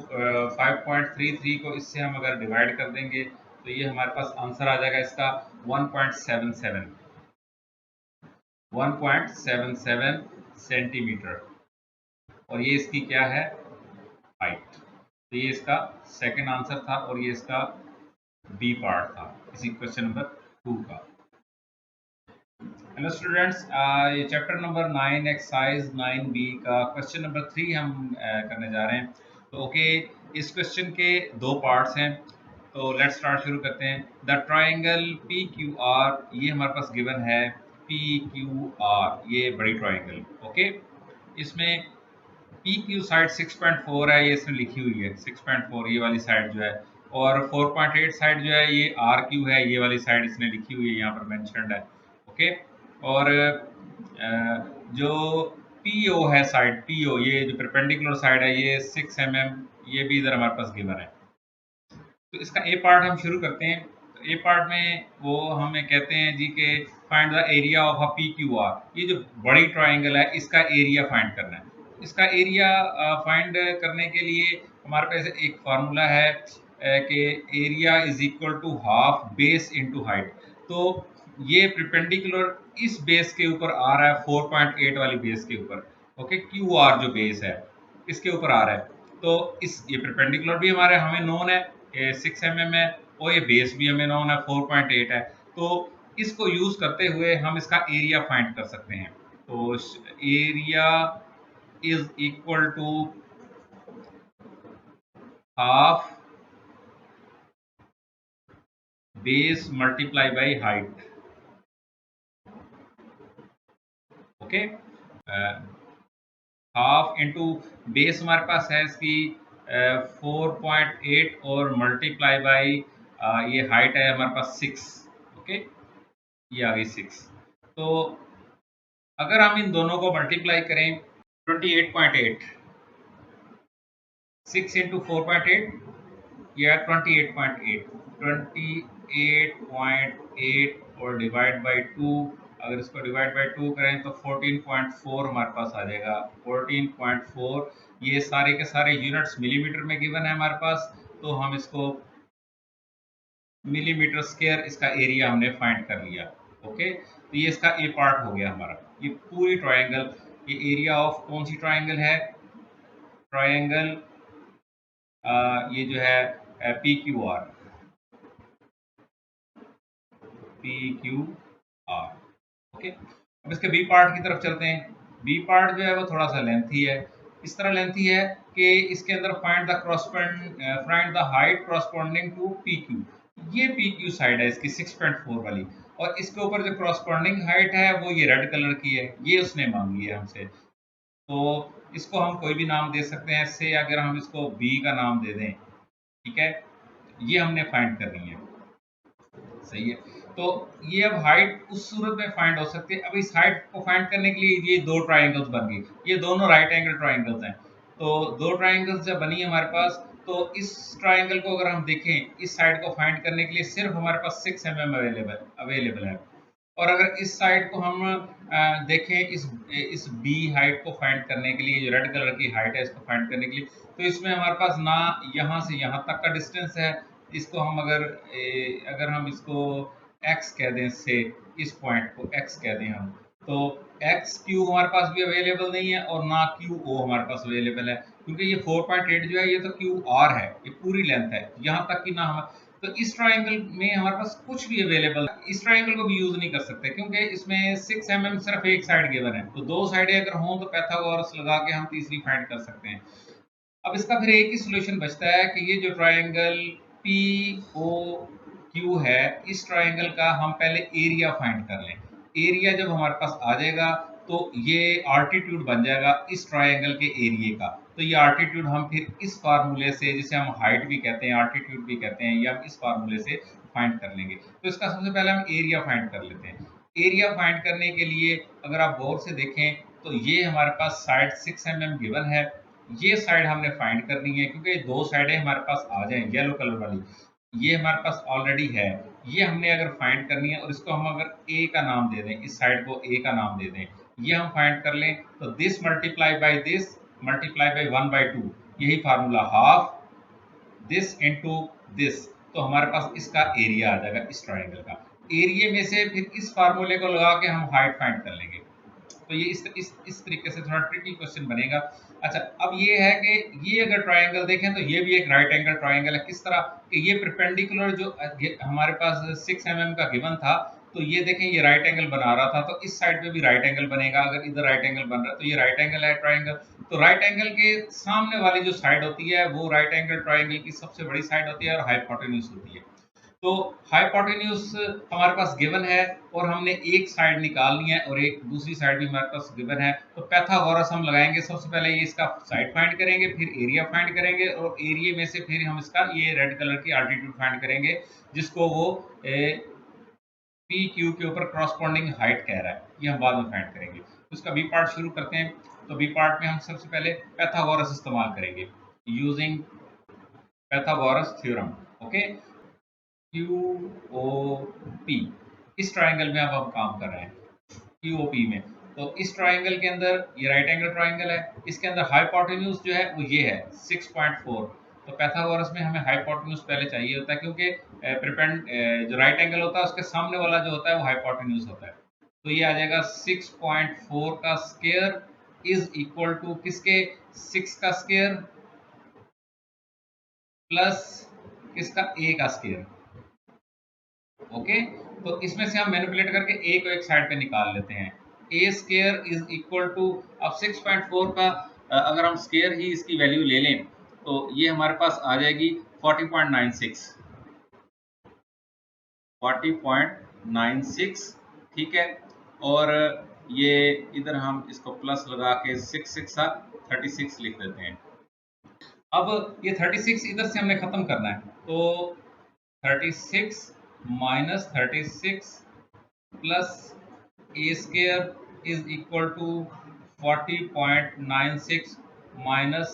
5.33 को इससे हम अगर डिवाइड कर देंगे तो ये हमारे पास आंसर आ जाएगा इसका 1.77 सेंटीमीटर, और ये इसकी क्या है हाइट। तो ये इसका सेकंड आंसर था और ये इसका बी पार्ट था इसी क्वेश्चन नंबर 2 का। हेलो स्टूडेंट्स, ये चैप्टर नंबर 9 एक्सरसाइज 9B का क्वेश्चन नंबर 3 हम करने जा रहे हैं। तो ओके, इस क्वेश्चन के दो पार्ट्स हैं, तो लेट्स स्टार्ट, शुरू करते हैं। द ट्राइंगल PQR, ये हमारे पास गिवन है PQR, ये बड़ी ट्राइंगल, ओके। इसमें PQ साइड 6.4 है, ये इसमें लिखी हुई है 6.4, ये वाली साइड जो है, और 4.8 साइड जो है ये RQ है, ये वाली साइड इसने लिखी हुई है, यहाँ पर मेंशन्ड है, ओके। और जो PO है साइड, PO ये जो परपेंडिकुलर साइड है ये 6 mm, ये भी इधर हमारे पास गिवन है। तो इसका ए पार्ट हम शुरू करते हैं। तो ए पार्ट में वो हमें कहते हैं जी के find the area of a PQR, ये जो बड़ी ट्राइंगल है इसका एरिया फाइंड करना है। इसका एरिया फाइंड करने के लिए हमारे पास एक फार्मूला है कि area is equal to half base into height. तो ये परपेंडिकुलर इस बेस के ऊपर आ रहा है, 4.8 वाली बेस के ऊपर, ओके। QR जो बेस है इसके ऊपर आ रहा है, तो इस ये परपेंडिकुलर भी हमारे हमें नोन है 6 mm है, और ये बेस भी हमें नोन है 4.8 है। तो इसको यूज करते हुए हम इसका एरिया फाइंड कर सकते हैं। तो area is equal to half base multiply by height, okay. Half into base हमारे पास है इसकी 4.8 और मल्टीप्लाई बाई ये हाइट है हमारे पास 6, ओके। ये आ गई 6। तो अगर हम इन दोनों को मल्टीप्लाई करें 28.8, 6 इंटू 4.8 या 28.8, 28.8 और डिवाइड बाई 2, अगर इसको डिवाइड बाई 2 करें तो 14.4 हमारे पास आ जाएगा। 14.4, ये सारे के सारे यूनिट्स मिलीमीटर में गिवन है हमारे पास, तो हम इसको मिलीमीटर स्क्वायर इसका एरिया हमने फाइंड कर लिया, ओके। तो ये इसका ए पार्ट हो गया हमारा। ये पूरी ट्रायंगल, ये एरिया ऑफ कौन सी ट्रायंगल है, ट्रायंगल ये जो है P Q R, P Q R. Okay, अब इसके बी पार्ट की तरफ चलते हैं। बी पार्ट जो है वो थोड़ा सा लेंथी है, इस तरह लेंथी है कि इसके अंदर find the height corresponding to P Q. ये पी क्यू साइड है इसकी 6.4 वाली, और इसके ऊपर जो करस्पॉन्डिंग हाइट है वो ये रेड कलर की है, ये उसने मांगी है हमसे। तो इसको हम कोई भी नाम दे सकते हैं, इससे अगर हम इसको बी का नाम दे दें, ठीक है, ये हमने फाइंड करनी है, सही है। तो ये अब हाइट उस सूरत में फाइंड हो सकती है। अब इस हाइट को फाइंड करने के लिए ये दो ट्राइंगल्स बन गई, ये दोनों राइट एंगल ट्राइंगल्स हैं। तो दो ट्राइंगल्स जब बनी है हमारे पास, तो इस ट्राइंगल को अगर हम देखें, इस साइड को फाइंड करने के लिए सिर्फ हमारे पास 6 mm अवेलेबल है। और अगर इस साइड को हम देखें, इस बी हाइट को फाइंड करने के लिए, जो रेड कलर की हाइट है इसको फाइंड करने के लिए, तो इसमें हमारे पास ना यहाँ से यहाँ तक का डिस्टेंस है। इसको हम अगर हम इसको x कह दें, से इस पॉइंट को x कह दें हम, तो एक्स क्यू हमारे पास भी अवेलेबल नहीं है और ना क्यू ओ हमारे पास अवेलेबल है, क्योंकि ये 4.8 जो है ये तो क्यू आर है, ये पूरी लेंथ है, यहाँ तक कि ना हम, तो इस ट्राइंगल में हमारे पास कुछ भी अवेलेबल, इस ट्राइंगल को भी यूज नहीं कर सकते क्योंकि इसमें 6 mm सिर्फ एक साइड गिवन है। तो दो साइडें अगर हों तो पैथागोरस लगा के हम तीसरी फाइंड कर सकते हैं। अब इसका फिर एक ही सोल्यूशन बचता है कि ये जो ट्राइंगल पी ओ क्यू है, इस ट्राइंगल का हम पहले एरिया फाइंड कर लें। एरिया जब हमारे पास आ जाएगा तो ये आर्टिट्यूड बन जाएगा इस ट्राइंगल के एरिया का। तो ये आर्टिट्यूड हम फिर इस फार्मूले से, जिसे हम हाइट भी कहते हैं, आर्टिट्यूड भी कहते हैं, ये हम इस फार्मूले से फाइंड कर लेंगे। तो इसका सबसे पहले हम एरिया फाइंड कर लेते हैं। एरिया फाइंड करने के लिए अगर आप गौर से देखें तो ये हमारे पास साइड 6 mm गिवन है, ये साइड हमने फाइंड करनी है, क्योंकि दो साइडें हमारे पास आ जाएं, येलो कलर वाली ये हमारे पास ऑलरेडी है, ये हमने अगर फाइंड करनी है, और इसको हम अगर ए का नाम दे दें, इस साइड को ए का नाम दे दें, ये हम फाइंड कर लें, तो this multiply by this multiply by 1/2, यही formula, half this into this, तो हमारे पास इसका एरिया आ जाएगा इस ट्राइंगल का। एरिया में से फिर इस फार्मूले को लगा के हम हाइट फाइंड कर लेंगे। तो ये इस तरीके से थोड़ा ट्रिकी क्वेश्चन बनेगा। अच्छा, अब ये है कि ये अगर ट्राइंगल देखें तो ये भी एक राइट एंगल ट्राइंगल है। किस तरह कि ये परपेंडिकुलर जो हमारे पास 6 mm का गिवन था, तो ये देखें ये राइट एंगल बना रहा था, तो इस साइड पे भी राइट एंगल बनेगा। अगर इधर राइट एंगल बन रहा है तो ये राइट एंगल है ट्राइंगल। तो राइट एंगल के सामने वाली जो साइड होती है वो राइट एंगल ट्राइंगल की सबसे बड़ी साइड होती है और हाइपोटेन्यूज होती है। तो हाइपोटेन्यूज हमारे पास गिवन है और हमने एक साइड निकालनी है और एक दूसरी साइड भी हमारे पास गिवन है। तो पैथागोरस हम लगाएंगे, सबसे पहले ये इसका साइड फाइंड करेंगे, फिर एरिया फाइंड करेंगे, और एरिया में से फिर हम इसका ये रेड कलर की आल्टीट्यूड फाइंड करेंगे, जिसको वो पी क्यू के ऊपर क्रॉसपॉन्डिंग हाइट कह रहा है, ये हम बाद में फाइंड करेंगे। तो इसका बी पार्ट शुरू करते हैं। तो बी पार्ट में हम सबसे पहले पैथागोरस इस्तेमाल करेंगे, using Pythagoras theorem. Okay, QOP, इस ट्राइंगल में अब हम काम कर रहे हैं QOP में। तो इस ट्राइंगल के अंदर ये राइट एंगल ट्राइंगल है, इसके अंदर हाइपोटेन्यूज जो है वो ये है 6.4। तो पैथागोरस में हमें हाइपोटेन्यूज पहले चाहिए होता है, क्योंकि जो राइट एंगल होता है उसके सामने वाला जो होता है वो हाइपोटेन्यूज होता है। तो ये आ जाएगा 6.4 का स्क्वायर इज इक्वल टू किसके, 6 का स्क्वायर प्लस किसका, a का स्क्वायर। ओके, तो इसमें से हम मैनिपुलेट करके ए को एक साइड पे निकाल लेते हैं। ए स्क्वायर इज इक्वल टू, अब 6.4 का अगर हम स्क्वायर ही इसकी वैल्यू ले लें तो ये हमारे पास आ जाएगी 40.96, 40.96, ठीक है। और ये इधर हम इसको प्लस लगा के 6 36 लिख देते हैं। अब ये 36 इधर से हमने खत्म करना है, तो 36 minus 36 plus A square is equal to 40.96 minus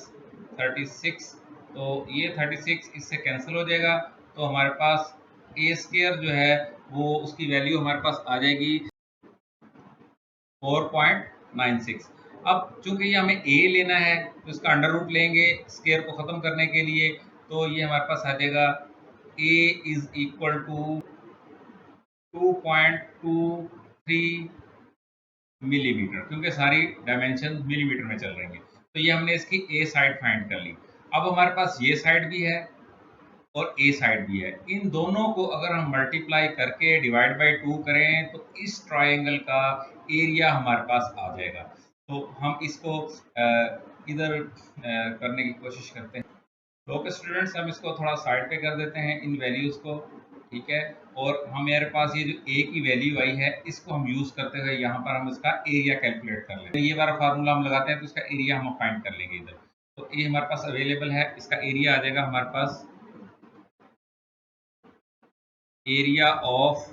36। तो ये 36 इससे कैंसिल हो जाएगा, तो हमारे पास ए स्क्वायर जो है वो उसकी वैल्यू हमारे पास आ जाएगी 4.96। अब चूंकि ये हमें ए लेना है तो इसका अंडर रूट लेंगे स्क्वायर को ख़त्म करने के लिए, तो ये हमारे पास आ जाएगा a is equal to 2.2 millimetre, क्योंकि सारी डायमेंशन मिलीमीटर में चल रही है। तो ये हमने इसकी ए साइड फाइंड कर ली। अब हमारे पास ये साइड भी है और ए साइड भी है। इन दोनों को अगर हम मल्टीप्लाई करके डिवाइड बाय 2 करें तो इस ट्रायंगल का एरिया हमारे पास आ जाएगा। तो हम इसको इधर करने की कोशिश करते हैं। तो ओके स्टूडेंट्स, हम इसको थोड़ा साइड पे कर देते हैं इन वैल्यूज़ को, ठीक है। और हमारे पास ये जो ए की वैल्यू आई है इसको हम यूज़ करते हुए यहाँ पर हम इसका एरिया कैलकुलेट कर लेते हैं। ये वाला फार्मूला हम लगाते हैं तो इसका एरिया हम फाइंड कर लेंगे इधर। तो ये हमारे पास अवेलेबल है, इसका एरिया आ जाएगा हमारे पास area of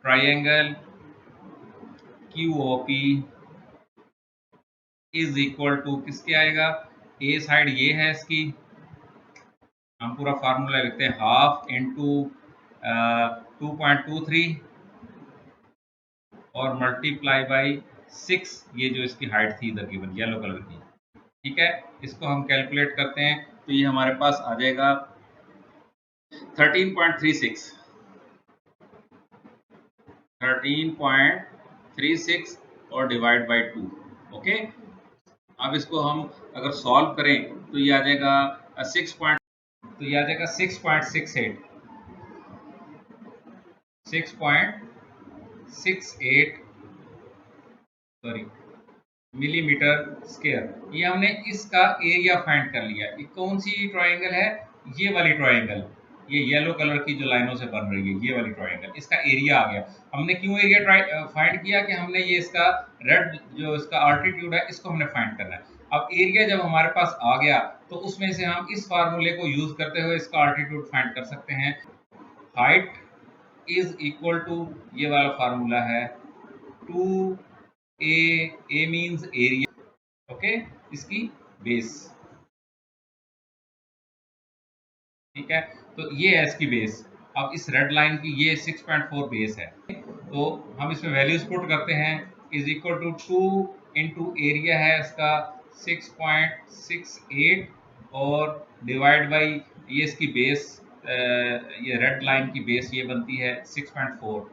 triangle QOP is equal to किसके आएगा, ए साइड ये है इसकी, हम पूरा फार्मूला लिखते हैं हाफ इंटू 2.23 और मल्टीप्लाई बाई 6, ये जो इसकी हाइट थी इधर गिवन येलो कलर की, ठीक है। इसको हम कैलकुलेट करते हैं तो ये हमारे पास आ जाएगा 13.36 और डिवाइड बाई 2। ओके, अब इसको हम अगर सॉल्व करें तो ये आ जाएगा 6.68 सॉरी मिलीमीटर स्क्वायर। ये हमने इसका एरिया फाइंड कर लिया। ये कौन सी ट्रायंगल है, ये वाली ट्रायंगल, ये येलो कलर की जो लाइनों से बन रही है ये वाली ट्रायंगल, इसका एरिया आ गया। हमने क्यों एरिया फाइंड किया कि हमने ये इसका रेड जो इसका आल्टीट्यूड है इसको हमने फाइंड करना है। अब एरिया जब हमारे पास आ गया तो उसमें से हम इस फार्मूले को यूज करते हुए इसका आल्टीट्यूड फाइंड कर सकते हैं। हाइट इज इक्वल टू, ये वाला फार्मूला है 2a, a means area, okay, इसकी बेस, ठीक है। तो ये है इसकी बेस। अब इस रेड लाइन की ये 6.4 बेस है, तो हम इसमें वैल्यूज पुट करते हैं। Is equal to 2 into area है इसका 6.68 और डिवाइड बाई ये इसकी बेस, ये रेड लाइन की बेस ये बनती है 6.4।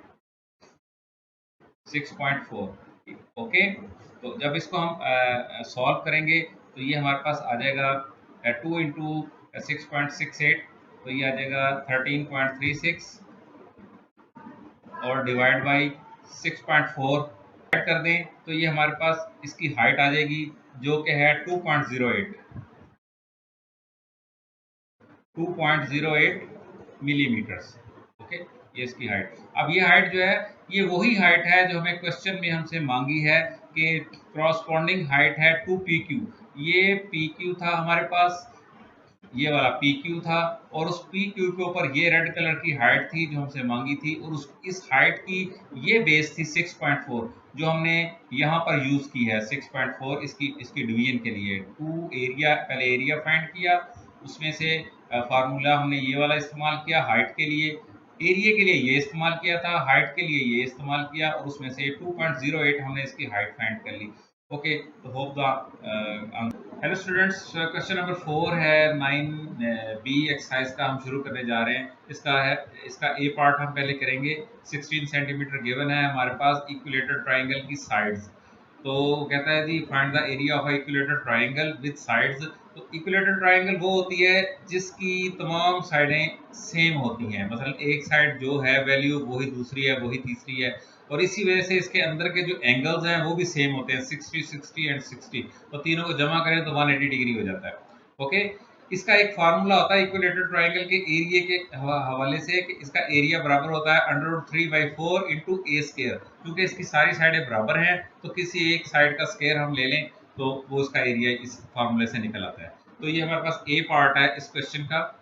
ओके, तो जब इसको हम सॉल्व करेंगे तो ये हमारे पास आ जाएगा 2 इंटू 6.68, तो ये आ जाएगा 13.36 और डिवाइड बाई 6.4 ऐड कर दें तो ये हमारे पास इसकी हाइट आ जाएगी जो कि है 2.08 मिलीमीटर्स। ओके, ये इसकी हाइट। अब ये हाइट जो है ये वही हाइट है जो हमें क्वेश्चन में हमसे मांगी है कि क्रॉसपॉन्डिंग हाइट है 2PQ। ये PQ था हमारे पास, ये वाला PQ था, और उस PQ के ऊपर ये रेड कलर की हाइट थी जो हमसे मांगी थी, और इस हाइट की ये बेस थी 6.4 जो हमने यहाँ पर यूज की है। 6.4 इसकी डिवीजन के लिए 2 एरिया, पहले एरिया फाइंड किया, उसमें से फार्मूला हमने ये वाला इस्तेमाल किया हाइट के लिए, एरिया के लिए ये इस्तेमाल किया था, हाइट के लिए ये इस्तेमाल किया, और उसमें से 2.08 हमने इसकी हाइट फाइंड कर ली। ओके, तो hope the hello students, question number 4 है 9B एक्सरसाइज का, हम शुरू करने जा रहे हैं। इसका ए पार्ट हम पहले करेंगे। 16 सेंटीमीटर गिवन है हमारे पास इक्विलेटरल ट्राइंगल की साइड्स। तो कहता है जी find the area of equilateral triangle with sides. तो इक्विलेटरल ट्राइंगल वो होती है जिसकी तमाम साइडें सेम होती हैं, मतलब एक साइड जो है वैल्यू वही दूसरी है, वही तीसरी है, और इसी वजह से इसके अंदर के जो एंगल्स हैं वो भी सेम होते हैं, 60, 60 एंड 60। तो तीनों को जमा करें तो 180 डिग्री हो जाता है। ओके, इसका एक फार्मूला होता है इक्विलेटरल ट्राइंगल के एरिया के हवाले से कि इसका एरिया बराबर होता है √3/4 इंटू ए स्क्वायर। क्योंकि इसकी सारी साइडें बराबर हैं तो किसी एक साइड का स्क्वायर हम ले लें तो वो इसका एरिया इस फार्मूले से निकल आता है। तो ये हमारे पास ए पार्ट है इस क्वेश्चन का,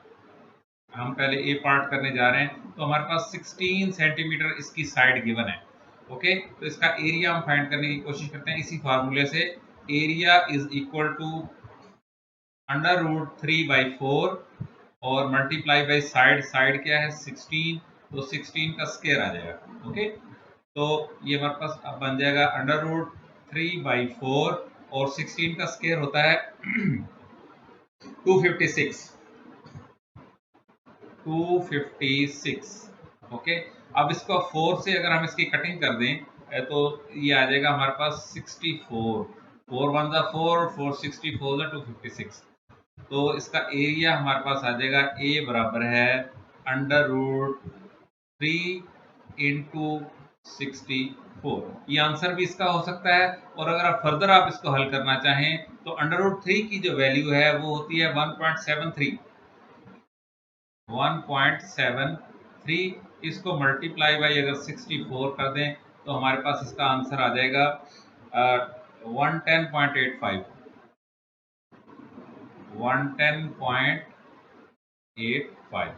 हम पहले ए पार्ट करने जा रहे हैं। तो हमारे पास 16 सेंटीमीटर इसकी साइड गिवन है। ओके, तो इसका एरिया हम फाइंड करने की कोशिश करते हैं इसी फार्मूले से। एरिया इज इक्वल टू √3/4 और मल्टीप्लाई बाई साइड क्या है 16, तो 16 का स्क्वायर आ जाएगा। ओके, तो ये हमारे पास अब बन जाएगा √3/4 और 16 का स्क्वायर होता है 256। ओके, अब इसको 4 से अगर हम इसकी कटिंग कर दें तो ये आ जाएगा हमारे पास 64, 4 1 जा 4, 4 64 जा 256। तो इसका एरिया हमारे पास आ जाएगा ए बराबर है √3 इंटू 64। ये आंसर भी इसका हो सकता है। और अगर आप फर्दर आप इसको हल करना चाहें तो √3 की जो वैल्यू है वो होती है 1.73। इसको मल्टीप्लाई बाई अगर 64 कर दें तो हमारे पास इसका आंसर आ जाएगा 110.85, 110.85।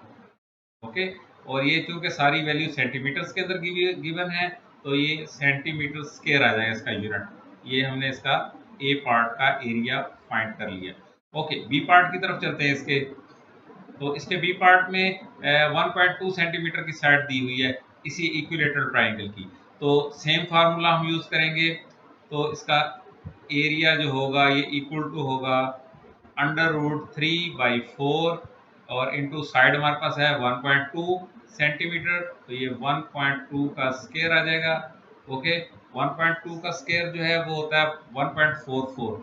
ओके, और ये चूंकि सारी वैल्यू सेंटीमीटर्स के अंदर गिवन है तो ये सेंटीमीटर स्क्वायर आ जाएगा इसका यूनिट। ये हमने इसका ए पार्ट का एरिया फाइंड कर लिया। ओके, बी पार्ट की तरफ चलते हैं इसके। तो इसके बी पार्ट में 1.2 सेंटीमीटर की साइड दी हुई है इसी इक्विलेटरल ट्राइंगल की। तो सेम फार्मूला हम यूज करेंगे। तो इसका एरिया जो होगा ये इक्वल टू होगा √3/4 और इंटू साइड हमारे पास है 1.2 सेंटीमीटर, तो ये 1.2 का स्क्वायर आ जाएगा। ओके, 1.2 का स्क्वायर जो है वो होता है 1.44।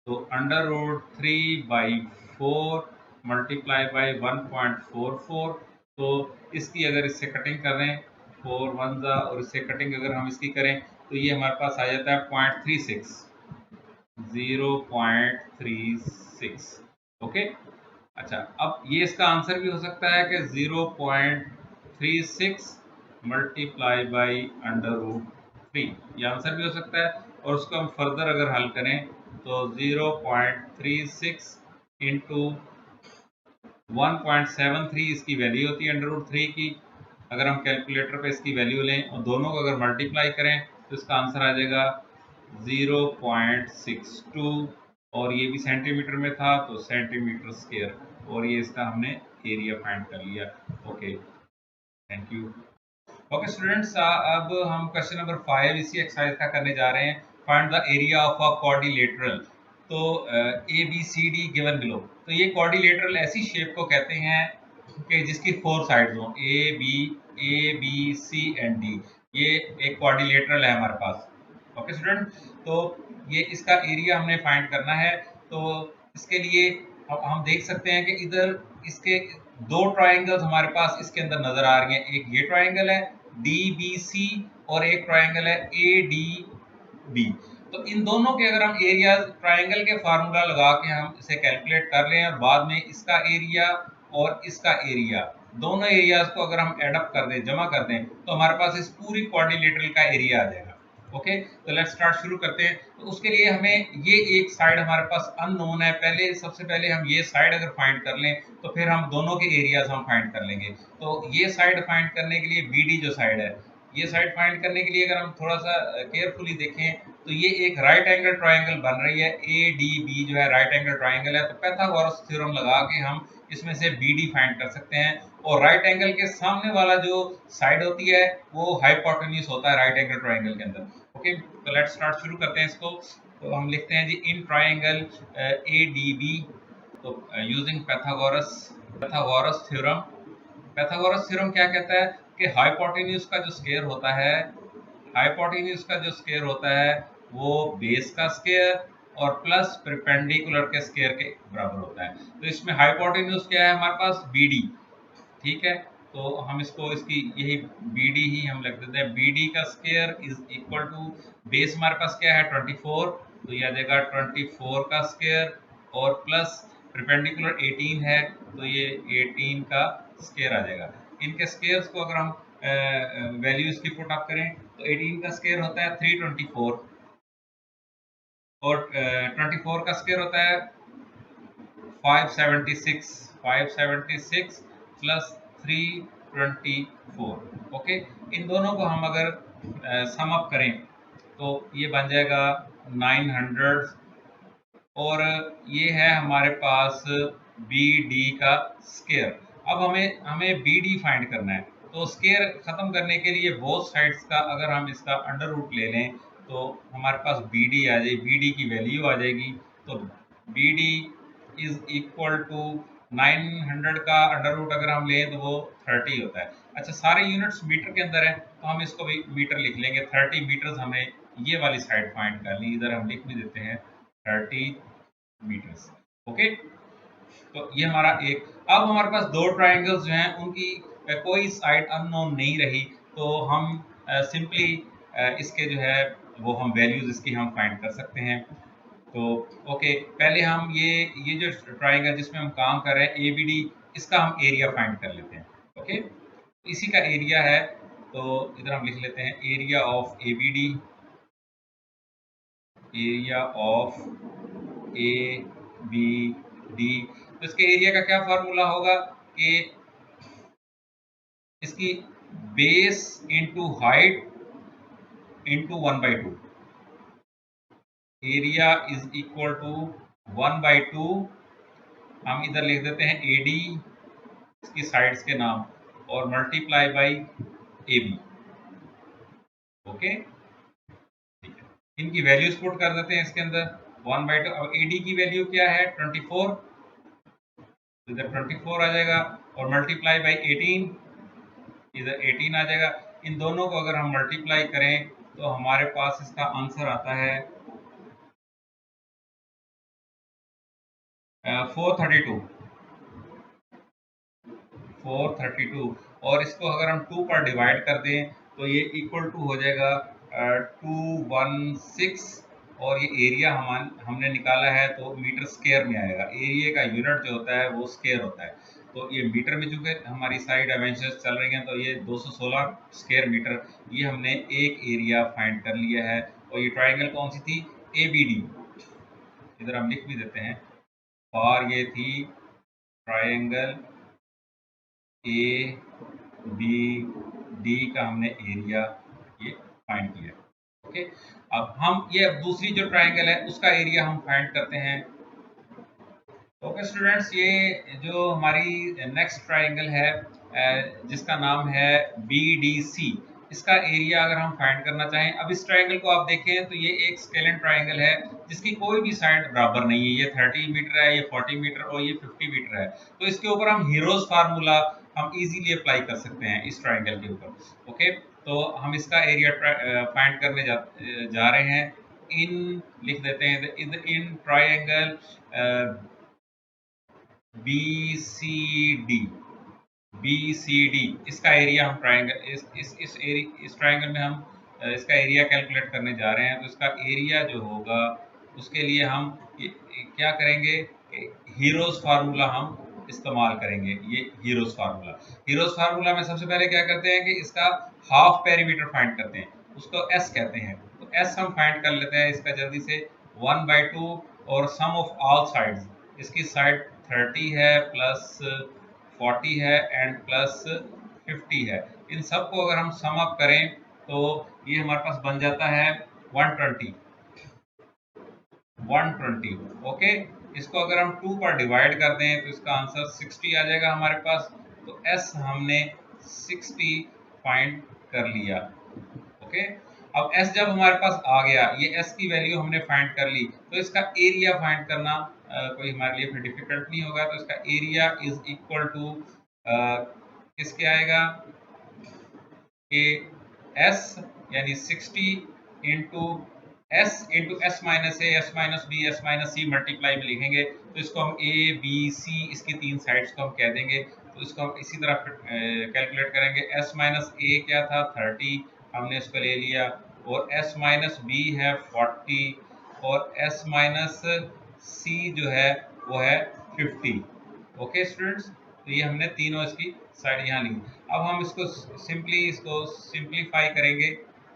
तो √3/4 मल्टीप्लाई बाई 1.44। तो इसकी अगर इससे कटिंग करें 4 1 जा और इससे कटिंग अगर हम इसकी करें तो ये हमारे पास आ जाता है 0.36, 0.36। ओके, अच्छा, अब ये इसका आंसर भी हो सकता है कि 0.36 मल्टीप्लाई बाई √3, ये आंसर भी हो सकता है। और उसको हम फर्दर अगर हल करें तो 0.36 इंटू 1.73 इसकी वैल्यू होती है √3 की। अगर हम कैलकुलेटर पे इसकी वैल्यू लें और दोनों को अगर मल्टीप्लाई करें तो इसका आंसर आ जाएगा 0.62। और ये भी सेंटीमीटर में था तो सेंटीमीटर स्क्वायर, और ये इसका हमने एरिया फाइंड कर लिया। Okay, thank you. Okay students, अब हम क्वेश्चन नंबर 5 इसी एक्सरसाइज का करने जा रहे हैं। Find the area of a quadrilateral. तो A B C D given below. तो ये क्वाड्रिलेटरल ऐसी शेप को कहते हैं कि जिसकी 4 साइड्स हो, A B C and D. ये एक क्वाड्रिलेटरल है हमारे पास। ओके स्टूडेंट, तो ये इसका एरिया हमने फाइंड करना है। तो इसके लिए अब हम देख सकते हैं कि इधर इसके दो ट्राइंगल्स हमारे पास इसके अंदर नजर आ रही हैं। एक ये ट्राइंगल है DBC और एक ट्राइंगल है ADB। तो इन दोनों के अगर हम एरिया ट्राइंगल के फार्मूला लगा के हम इसे कैलकुलेट कर रहे हैं और बाद में इसका एरिया और इसका एरिया, दोनों एरियाज को अगर हम एडअप कर दें, जमा कर दें, तो हमारे पास इस पूरी क्वाड्रिलेटरल का एरिया आ जाएगा। ओके, तो लेट्स स्टार्ट, शुरू करते हैं। तो उसके लिए हमें ये एक साइड हमारे पास अननोन है। पहले सबसे पहले हम ये साइड अगर फाइंड कर लें तो फिर हम दोनों के एरियाज हम फाइंड कर लेंगे। तो ये साइड फाइंड करने के लिए BD जो साइड है, ये साइड फाइंड करने के लिए अगर हम थोड़ा सा केयरफुली देखें तो ये एक राइट एंगल ट्राइंगल बन रही है। ADB जो है राइट एंगल ट्राइंगल है। तो पाइथागोरस थ्योरम लगा के हम इसमें से BD फाइंड कर सकते हैं। और राइट एंगल के सामने वाला जो साइड होती है वो हाइपोटेन्यूज होता है राइट एंगल ट्राइंगल के अंदर। ओके, तो लेट्स स्टार्ट, शुरू करते हैं इसको। तो हम लिखते हैं जी इन ट्राइंगल ADB, तो using Pythagoras theorem. Pythagoras theorem क्या कहता है कि हाइपोटेन्यूज का जो स्क्वायर होता है, हाइपोटेन्यूज का जो स्क्वायर होता है वो बेस का स्क्वायर और प्लस परपेंडिकुलर के स्क्वायर के बराबर होता है। तो इसमें हाइपोटेन्यूज क्या है हमारे पास, BD। ठीक है, तो हम इसको इसकी यही BD ही हम लिख देते हैं। BD का square is equal to, base हमारे पास क्या है 24, तो ये आ जाएगा 24 का स्क्वायर और प्लस परपेंडिकुलर 18 है तो ये 18 का स्क्वायर आ जाएगा। इनके स्क्वायर्स को अगर हम वैल्यू इसकी पुट अप करें तो 18 का स्क्वायर होता है 324 और 24 का स्क्वायर होता है 576 प्लस 324। ओके, इन दोनों को हम अगर सम अप करें तो ये बन जाएगा 900 और ये है हमारे पास BD का स्क्वायर। अब हमें BD फाइंड करना है। तो स्क्वायर खत्म करने के लिए बोथ साइड्स का अगर हम इसका अंडर रूट ले लें तो हमारे पास BD आ जाएगी, BD की वैल्यू आ जाएगी। तो BD इज इक्वल टू 900 का अंडर रूट अगर हम लें तो वो 30 होता है। अच्छा, सारे यूनिट्स मीटर के अंदर है तो हम इसको भी मीटर लिख लेंगे। 30 मीटर्स हमें ये वाली साइड फाइंड करनी, इधर हम लिख भी देते हैं 30 मीटर्स। ओके, तो ये हमारा एक। अब हमारे पास दो ट्राइंगल्स जो हैं उनकी कोई साइड अननोन नहीं रही, तो हम सिंपली इसके जो है वो हम वैल्यूज इसकी हम फाइंड कर सकते हैं। तो ओके, पहले हम ये जो ट्राइंगल जिसमें हम काम कर रहे हैं ए बी डी, इसका हम एरिया फाइंड कर लेते हैं। ओके, इसी का एरिया है, तो इधर हम लिख लेते हैं area of A B D, area of A B D. तो इसके एरिया का क्या फार्मूला होगा कि इसकी base into height into 1/2, area is equal to 1/2। हम इधर लिख देते हैं ए डी, इसकी साइड्स के नाम, और multiply by A B. Okay, ठीक है, इनकी वैल्यूज पुट कर देते हैं इसके अंदर 1/2। अब ए डी की वैल्यू क्या है 24, इधर 24 आ जाएगा, और मल्टीप्लाई बाई 18, इधर 18 आ जाएगा। इन दोनों को अगर हम मल्टीप्लाई करें तो हमारे पास इसका आंसर आता है 432, 432। और इसको अगर हम 2 पर डिवाइड कर दें तो ये इक्वल टू हो जाएगा 216, और ये एरिया हमने निकाला है तो मीटर स्क्वायर में आएगा। एरिया का यूनिट जो होता है वो स्क्वायर होता है, तो ये मीटर में चूंकि हमारी साइड डायमेंशंस चल रही हैं तो ये 216 स्क्वायर मीटर, ये हमने एक एरिया फाइंड कर लिया है। और ये ट्राइंगल कौन सी थी, ए बी डी, इधर हम लिख भी देते हैं, और ये थी ट्राइंगल ए बी डी का हमने एरिया ये फाइंड किया। ओके, अब हम ये दूसरी जो ट्राइंगल है उसका एरिया हम फाइंड करते हैं। ओके स्टूडेंट्स, ये जो हमारी नेक्स्ट ट्राइंगल है जिसका नाम है बी डी सी, इसका एरिया अगर हम फाइंड करना चाहें। अब इस ट्राइंगल को आप देखें तो ये एक स्केलेन ट्राइंगल है जिसकी कोई भी साइड बराबर नहीं है। ये 30 मीटर है, ये 40 मीटर और ये 50 मीटर है। तो इसके ऊपर हम हीरोज फार्मूला हम इजीली अप्लाई कर सकते हैं इस ट्राइंगल के ऊपर। ओके, तो हम इसका एरिया फाइंड करने जा रहे हैं। इन लिख देते हैं in triangle B C D, B C D, इसका एरिया हम ट्राइंगल इस ट्राइंगल में हम इसका एरिया कैलकुलेट करने जा रहे हैं। तो इसका एरिया जो होगा उसके लिए हम क्या करेंगे, हीरोज फार्मूला हम इस्तेमाल करेंगे। ये हीरोज फार्मूला में सबसे पहले क्या करते हैं कि इसका हाफ पेरीमीटर फाइंड करते हैं, उसको एस कहते हैं। तो एस हम फाइंड कर लेते हैं इसका जल्दी से, 1/2, और सम ऑफ ऑल साइड्स, इसकी साइड 30 है प्लस 40 है एंड प्लस 50 है। इन सब को अगर हम सम अप करें तो ये हमारे पास बन जाता है 120, 120। ओके, इसको अगर हम 2 पर डिवाइड कर दें तो इसका आंसर 60 आ जाएगा हमारे पास। तो एस हमने 60 फाइंड कर लिया। ओके, अब एस जब हमारे पास आ गया, ये एस की वैल्यू हमने फाइंड कर ली, तो इसका एरिया फाइंड करना कोई हमारे लिए फिर डिफिकल्ट नहीं होगा। तो इसका एरिया इज इक्वल टू किसके आएगा कि एस यानी 60 into S minus A, S minus B, S minus C multiply में लिखेंगे तो इसको हम ए बी सी, इसकी तीन साइड्स को हम कह देंगे। तो इसको हम इसी तरह कैलकुलेट करेंगे। एस माइनस ए क्या था 30, हमने इसको ले लिया, और एस माइनस बी है 40, और एस माइनस सी जो है वो है 50। ओके स्टूडेंट्स, तो ये हमने तीनों इसकी साइड यहाँ ली। अब हम इसको सिंप्लीफाई करेंगे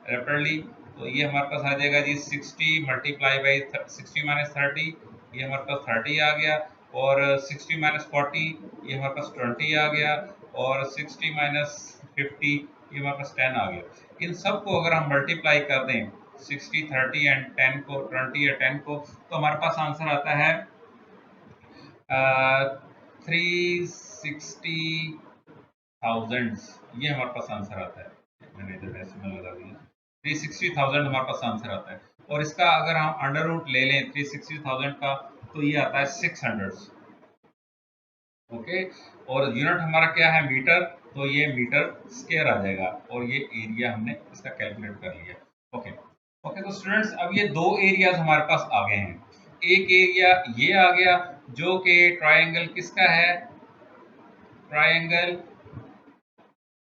रैपिडली, तो ये हमारे पास आ जाएगा जी 60 मल्टीप्लाई बाई 60 माइनस 30, ये हमारे पास 30 आ गया, और 60 माइनस 40 ये हमारे पास 20 आ गया, और 60 माइनस 50 ये हमारे पास 10 आ गया। इन सब को अगर हम मल्टीप्लाई कर दें 60, 30 एंड 10 को, 20 या 10 को, तो हमारे पास आंसर आता है 360,000। ये हमारे पास आंसर आता है, मैंने इधर डेसिमल लगा दिया, 360,000 हमारे पास आंसर आता है। और इसका अगर हम अंडर रूट ले लें 360,000 का तो ये आता है 600। ओके, और यूनिट हमारा क्या है मीटर, तो ये मीटर स्क्वायर आ जाएगा और ये एरिया हमने इसका कैलकुलेट कर लिया। ओके ओके, तो स्टूडेंट्स अब ये दो एरियाज हमारे पास आ गए हैं। एक एरिया ये आ गया जो कि ट्रायंगल किसका है, ट्रायंगल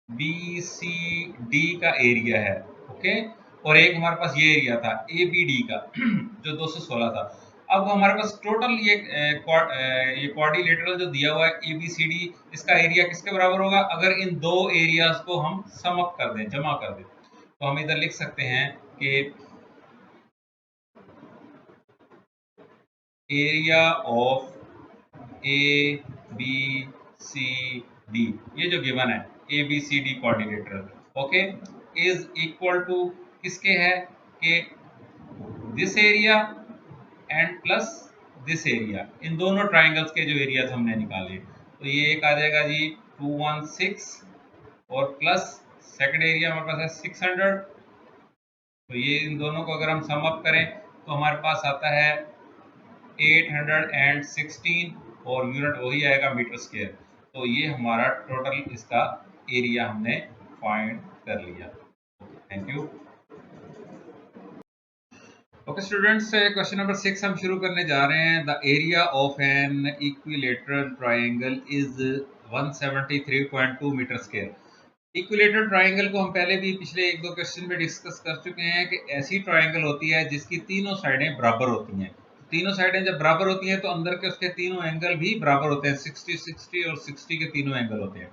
बी सी डी का एरिया है। ओके, और एक हमारे पास ये एरिया था ए बी डी का जो 216 था। अब हमारे पास टोटल ये क्वाड्रिलेटरल जो दिया हुआ है ए बी सी डी, इसका एरिया किसके बराबर होगा अगर इन दो एरियाज को हम सम अप कर दें, जमा कर दें। तो हम इधर लिख सकते हैं कि area of A B C D, ये जो गिवन है A B C D quadrilateral, okay, is equal to किसके है कि this area and plus this area, इन दोनों ट्राइंगल्स के जो एरियाज हमने निकाले। तो ये एक आ जाएगा जी 216 और प्लस सेकंड एरिया हमारे पास है 600। तो ये इन दोनों को अगर हम सम अप करें तो हमारे पास आता है 816 और यूनिट वही आएगा मीटर स्क्वायर। तो ये हमारा टोटल इसका एरिया हमने फाइंड कर लिया। Thank you. Okay students, question number 6 हम शुरू करने जा रहे हैं। The area of an equilateral triangle is 173.2 metre square. Equilateral triangle को हम पहले भी पिछले एक दो क्वेश्चन में डिस्कस कर चुके हैं कि ऐसी ट्राइंगल होती है जिसकी तीनों साइडें बराबर होती हैं। तीनों साइडें जब बराबर होती हैं तो अंदर के उसके तीनों एंगल भी बराबर होते हैं, 60 60 और 60 के तीनों एंगल होते हैं।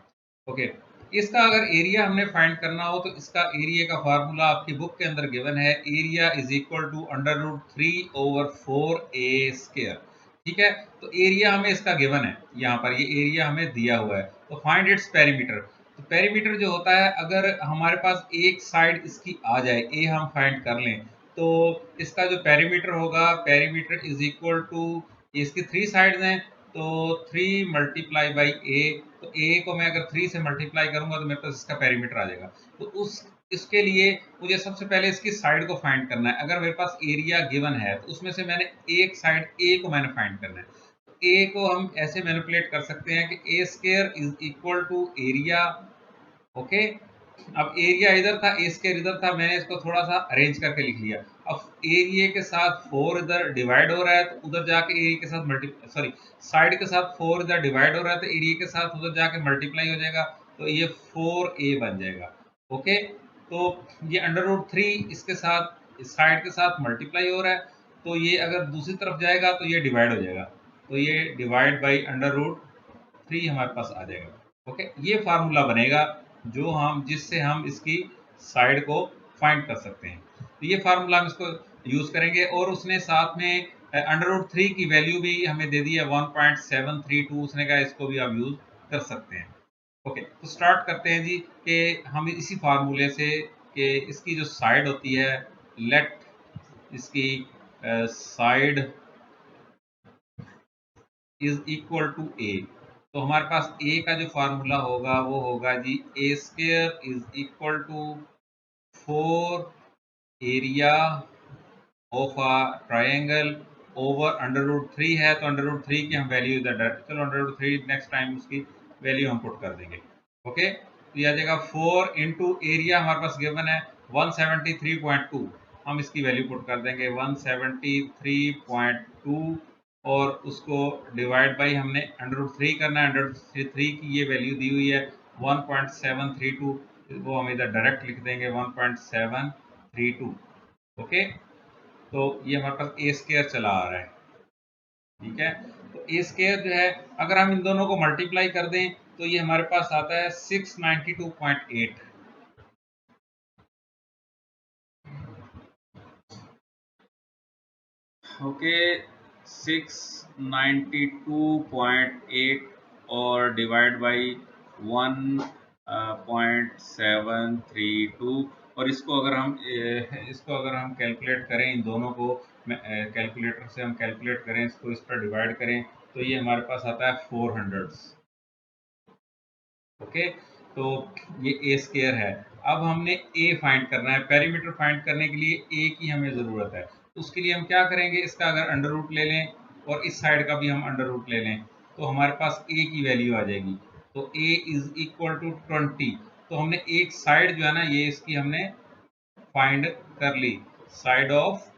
ओके, इसका अगर एरिया हमने फाइंड करना हो तो इसका एरिया का फार्मूला आपकी बुक के अंदर गिवन है, area is equal to √3/4a²। ठीक है, तो एरिया हमें इसका गिवन है, यहाँ पर ये एरिया हमें दिया हुआ है। तो फाइंड इट्स पेरीमीटर। तो पेरीमीटर जो होता है अगर हमारे पास एक साइड इसकी आ जाए, ए हम फाइंड कर लें, तो इसका जो पेरीमीटर होगा, पेरीमीटर इज इक्वल टू, इसकी 3 साइड्स हैं तो 3 मल्टीप्लाई बाई ए। तो ए को मैं अगर 3 से मल्टीप्लाई करूंगा तो मेरे पास इसका पेरीमीटर आ जाएगा। तो इसके लिए मुझे सबसे पहले इसकी साइड को फाइंड करना है। अगर मेरे पास एरिया गिवन है तो उसमें से मैंने एक साइड ए को मैंने फाइंड करना है। ए को हम ऐसे मैनिपुलेट कर सकते हैं कि A square is equal to area. Okay, अब एरिया इधर था, ए स्क्वायर इधर था, मैंने इसको थोड़ा सा अरेंज करके लिख लिया। अब एरिया के साथ 4 इधर डिवाइड हो रहा है तो उधर जाके एरिया के साथ साइड के साथ 4 इधर डिवाइड हो रहा है तो एरिया के साथ उधर जाके मल्टीप्लाई हो जाएगा। तो ये 4a बन जाएगा। ओके, तो ये √3 इसके साथ इस साइड के साथ मल्टीप्लाई हो रहा है, तो ये अगर दूसरी तरफ जाएगा तो ये डिवाइड हो जाएगा। तो ये डिवाइड बाई √3 हमारे पास आ जाएगा। ओके, ये फार्मूला बनेगा जो हम जिससे हम इसकी साइड को फाइंड कर सकते हैं। तो ये फार्मूला हम इसको यूज करेंगे और उसने साथ में √3 की वैल्यू भी हमें दे दी है 1.732। उसने कहा इसको भी आप यूज कर सकते हैं। ओके, तो स्टार्ट करते हैं जी कि हम इसी फार्मूले से कि इसकी जो साइड होती है, लेट इसकी साइड इज इक्वल टू ए। तो हमारे पास ए का जो फार्मूला होगा वो होगा जी A square is equal to 4 area of a triangle over √3 है। तो √3 की हम वैल्यू इधर डायरेक्ट, चलो √3 नेक्स्ट टाइम उसकी वैल्यू हम पुट कर देंगे। ओके, तो यह आ जाएगा 4 इंटू एरिया हमारे पास गिवन है 173.2, हम इसकी वैल्यू पुट कर देंगे 173.2 और उसको डिवाइड बाई हमने √3 करना है। √3 की ये वैल्यू दी हुई है 1.732, वो हम इधर डायरेक्ट लिख देंगे 1.732। ओके, तो ये हमारे पास ए स्क्वायर चला आ रहा है। ठीक है, तो ए स्क्वायर जो है अगर हम इन दोनों को मल्टीप्लाई कर दें तो ये हमारे पास आता है 692.8। ओके, 692.8 और डिवाइड बाई 1.732। और इसको अगर हम कैलकुलेट करें, इन दोनों को कैलकुलेटर से हम कैलकुलेट करें, इसको इस पर डिवाइड करें तो ये हमारे पास आता है 400। ओके, तो ये ए स्क्वायर है। अब हमने ए फाइंड करना है, पेरीमीटर फाइंड करने के लिए ए की हमें ज़रूरत है। तो उसके लिए हम क्या करेंगे, इसका अगर अंडर रूट ले लें और इस साइड का भी हम अंडर रूट ले लें तो हमारे पास ए की वैल्यू आ जाएगी। तो a इज इक्वल टू 20। तो हमने एक साइड जो है ना ये इसकी हमने फाइंड कर ली, साइड ऑफ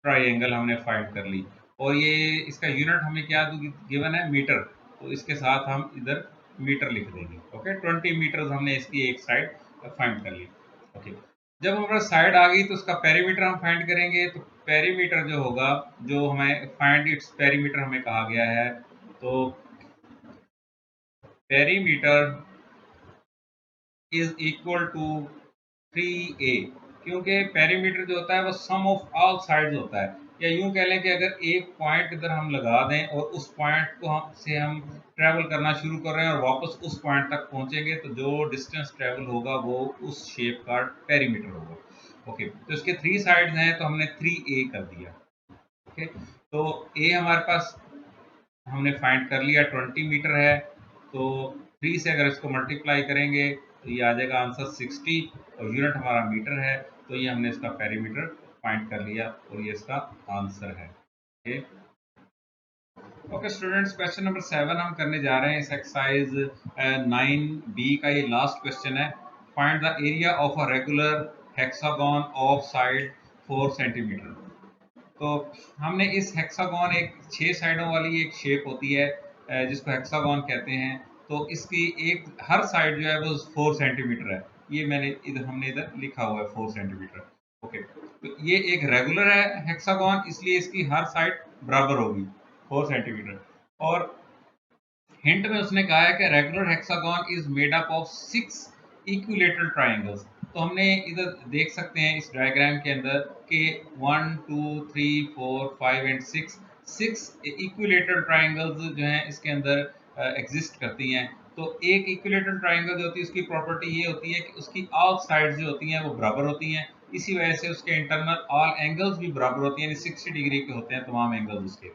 ट्राइंगल हमने फाइंड कर ली। और ये इसका यूनिट हमें क्या गिवन है, मीटर, तो इसके साथ हम इधर मीटर लिख देंगे। ओके, 20 मीटर हमने इसकी एक साइड फाइंड कर ली। ओके, जब हमारा साइड आ गई तो उसका पेरीमीटर हम फाइंड करेंगे। तो पेरीमीटर जो होगा, जो हमें फाइंड इट्स पेरीमीटर हमें कहा गया है, तो perimeter is equal to 3a, क्योंकि पेरीमीटर जो होता है वो सम ऑफ ऑल साइड्स होता है। या यूं कह लें कि अगर एक पॉइंट इधर हम लगा दें और उस पॉइंट को हम ट्रैवल करना शुरू कर रहे हैं और वापस उस पॉइंट तक पहुंचेंगे, तो जो डिस्टेंस ट्रैवल होगा वो उस शेप का पेरीमीटर होगा। ओके, तो इसके 3 साइड्स हैं, तो हमने 3a कर दिया। ओके, तो a हमारे पास हमने फाइंड कर लिया 20 मीटर है, तो 3 से अगर इसको मल्टीप्लाई करेंगे तो ये आ जाएगा आंसर 60, और यूनिट हमारा मीटर है, तो ये हमने इसका पेरीमीटर फाइंड कर लिया और ये इसका आंसर है। Okay, okay students, question number 7 हम करने जा रहे हैं इस एक्सरसाइज 9b का। ये लास्ट क्वेश्चन है। Find the area of a regular hexagon of side 4 centimetre. तो हमने इस हेक्सागन, एक 6 साइडों वाली एक शेप होती है जिसको हेक्सागन कहते हैं। तो इसकी एक हर साइड जो है वो 4 सेंटीमीटर है। ये हमने इधर लिखा हुआ है 4 सेंटीमीटर। ओके, तो ये एक रेगुलर है हेक्सागन, इसलिए इसकी हर साइड बराबर होगी 4 सेंटीमीटर। और हिंट में उसने कहा है कि regular hexagon is made up of 6 equilateral triangles. तो हमने इधर देख सकते हैं इस डायग्राम के अंदर कि 1 2 3 4 5 एंड 6 इक्विलेटरल ट्राइंगल्स जो हैं इसके अंदर एग्जिस्ट करती हैं। तो एक इक्विलेटरल ट्राइंगल जो होती है उसकी प्रॉपर्टी ये होती है कि उसकी ऑल साइड्स जो होती हैं वो बराबर होती हैं। इसी वजह से उसके इंटरनल ऑल एंगल्स भी बराबर होती हैं, यानी 60 डिग्री के होते हैं तमाम एंगल्स उसके।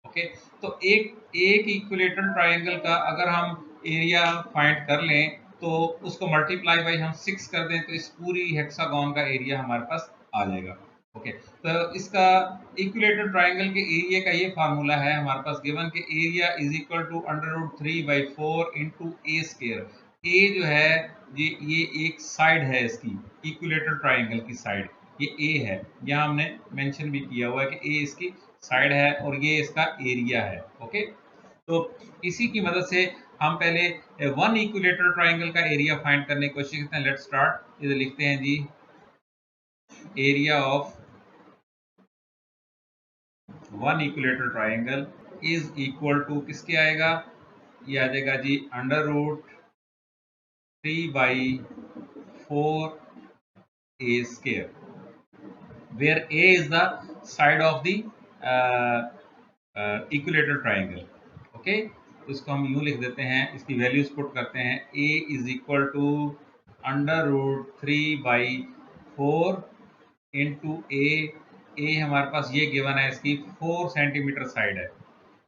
ओके, तो एक एक इक्विलेटरल ट्राइंगल का अगर हम एरिया फाइंड कर लें तो उसको मल्टीप्लाई बाई हम 6 कर दें, तो इस पूरी हेक्सागन का एरिया हमारे पास आ जाएगा। ओके, तो इसका इक्विलेटरल ट्राइंगल के एरिया का ये फार्मूला है हमारे पास गिवन के area is equal to √3/4 into A square. A जो है ये एक साइड है इसकी, इक्विलेटरल ट्राइंगल की साइड, ये ए है। यहाँ हमने मेंशन भी किया हुआ है कि ए इसकी साइड है और ये इसका एरिया है। ओके, तो इसी की मदद से हम पहले वन इक्विलेटरल ट्राइंगल का एरिया फाइंड करने की कोशिश करते हैं। Let's start. इधर लिखते हैं जी, area of one equilateral triangle is equal to किसके आएगा, ये आ जाएगा जी √3/4 a square, where a is the side of the equilateral triangle. Okay, तो इसको हम यूं लिख देते हैं, इसकी वैल्यूज पुट करते हैं। a is equal to √3/4 into A हमारे पास ये गिवन है, इसकी 4 सेंटीमीटर साइड है।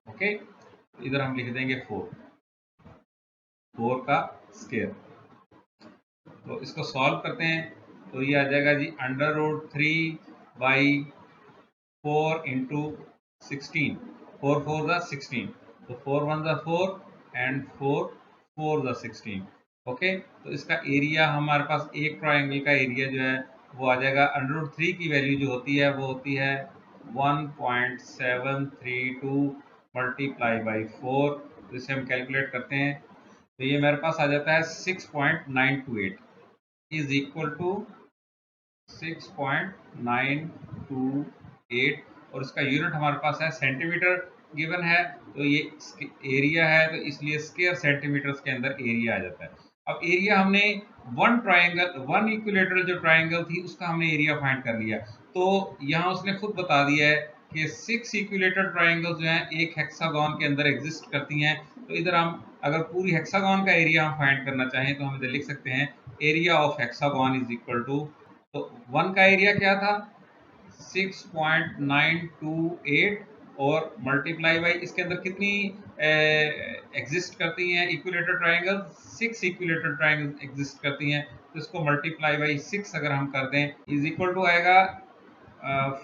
ओके, तो इधर हम लिख देंगे 4 का स्केयर। तो इसको सॉल्व करते हैं, तो ये आ जाएगा जी √3/4 इंटू 16, 4 4 द 16, तो 4 1 द 4 एंड 4 4 द 16। ओके, तो इसका एरिया हमारे पास एक ट्राइंगल का एरिया जो है वो आ जाएगा, √3 की वैल्यू जो होती है वो होती है 1.732 मल्टीप्लाई बाई 4। तो इसे हम कैलकुलेट करते हैं, तो ये मेरे पास आ जाता है 6.928 इज इक्वल टू 6.928, और इसका यूनिट हमारे पास है सेंटीमीटर गिवन है। तो ये एरिया है, तो इसलिए स्क्वायर सेंटीमीटर के अंदर एरिया आ जाता है। अब एरिया हमने वन इक्विलेटरल जो ट्राइंगल थी उसका हमने एरिया फाइंड कर लिया। तो यहाँ उसने खुद बता दिया है कि 6 इक्विलेटरल ट्राइंगल जो हैं एक हेक्सागन के अंदर एग्जिस्ट करती हैं। तो इधर हम अगर पूरी हेक्सागन का एरिया हम फाइंड करना चाहें तो हम इधर लिख सकते हैं area of hexagon is equal to, तो 1 का एरिया क्या था 6.928, और मल्टीप्लाई बाई इसके अंदर कितनी एग्जिस्ट करती हैं equilateral triangle, 6 equilateral triangle exist करती हैं। तो इसको मल्टीप्लाई बाई 6 अगर हम कर दें इज इक्वल टू आएगा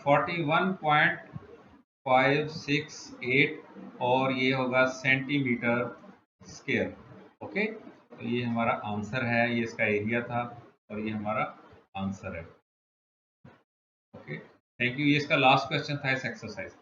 41.568, और ये होगा सेंटीमीटर स्क्वायर। ओके, तो ये हमारा आंसर है, ये इसका एरिया था और ये हमारा आंसर है। Okay, thank you. ये इसका लास्ट क्वेश्चन था इस एक्सरसाइज का।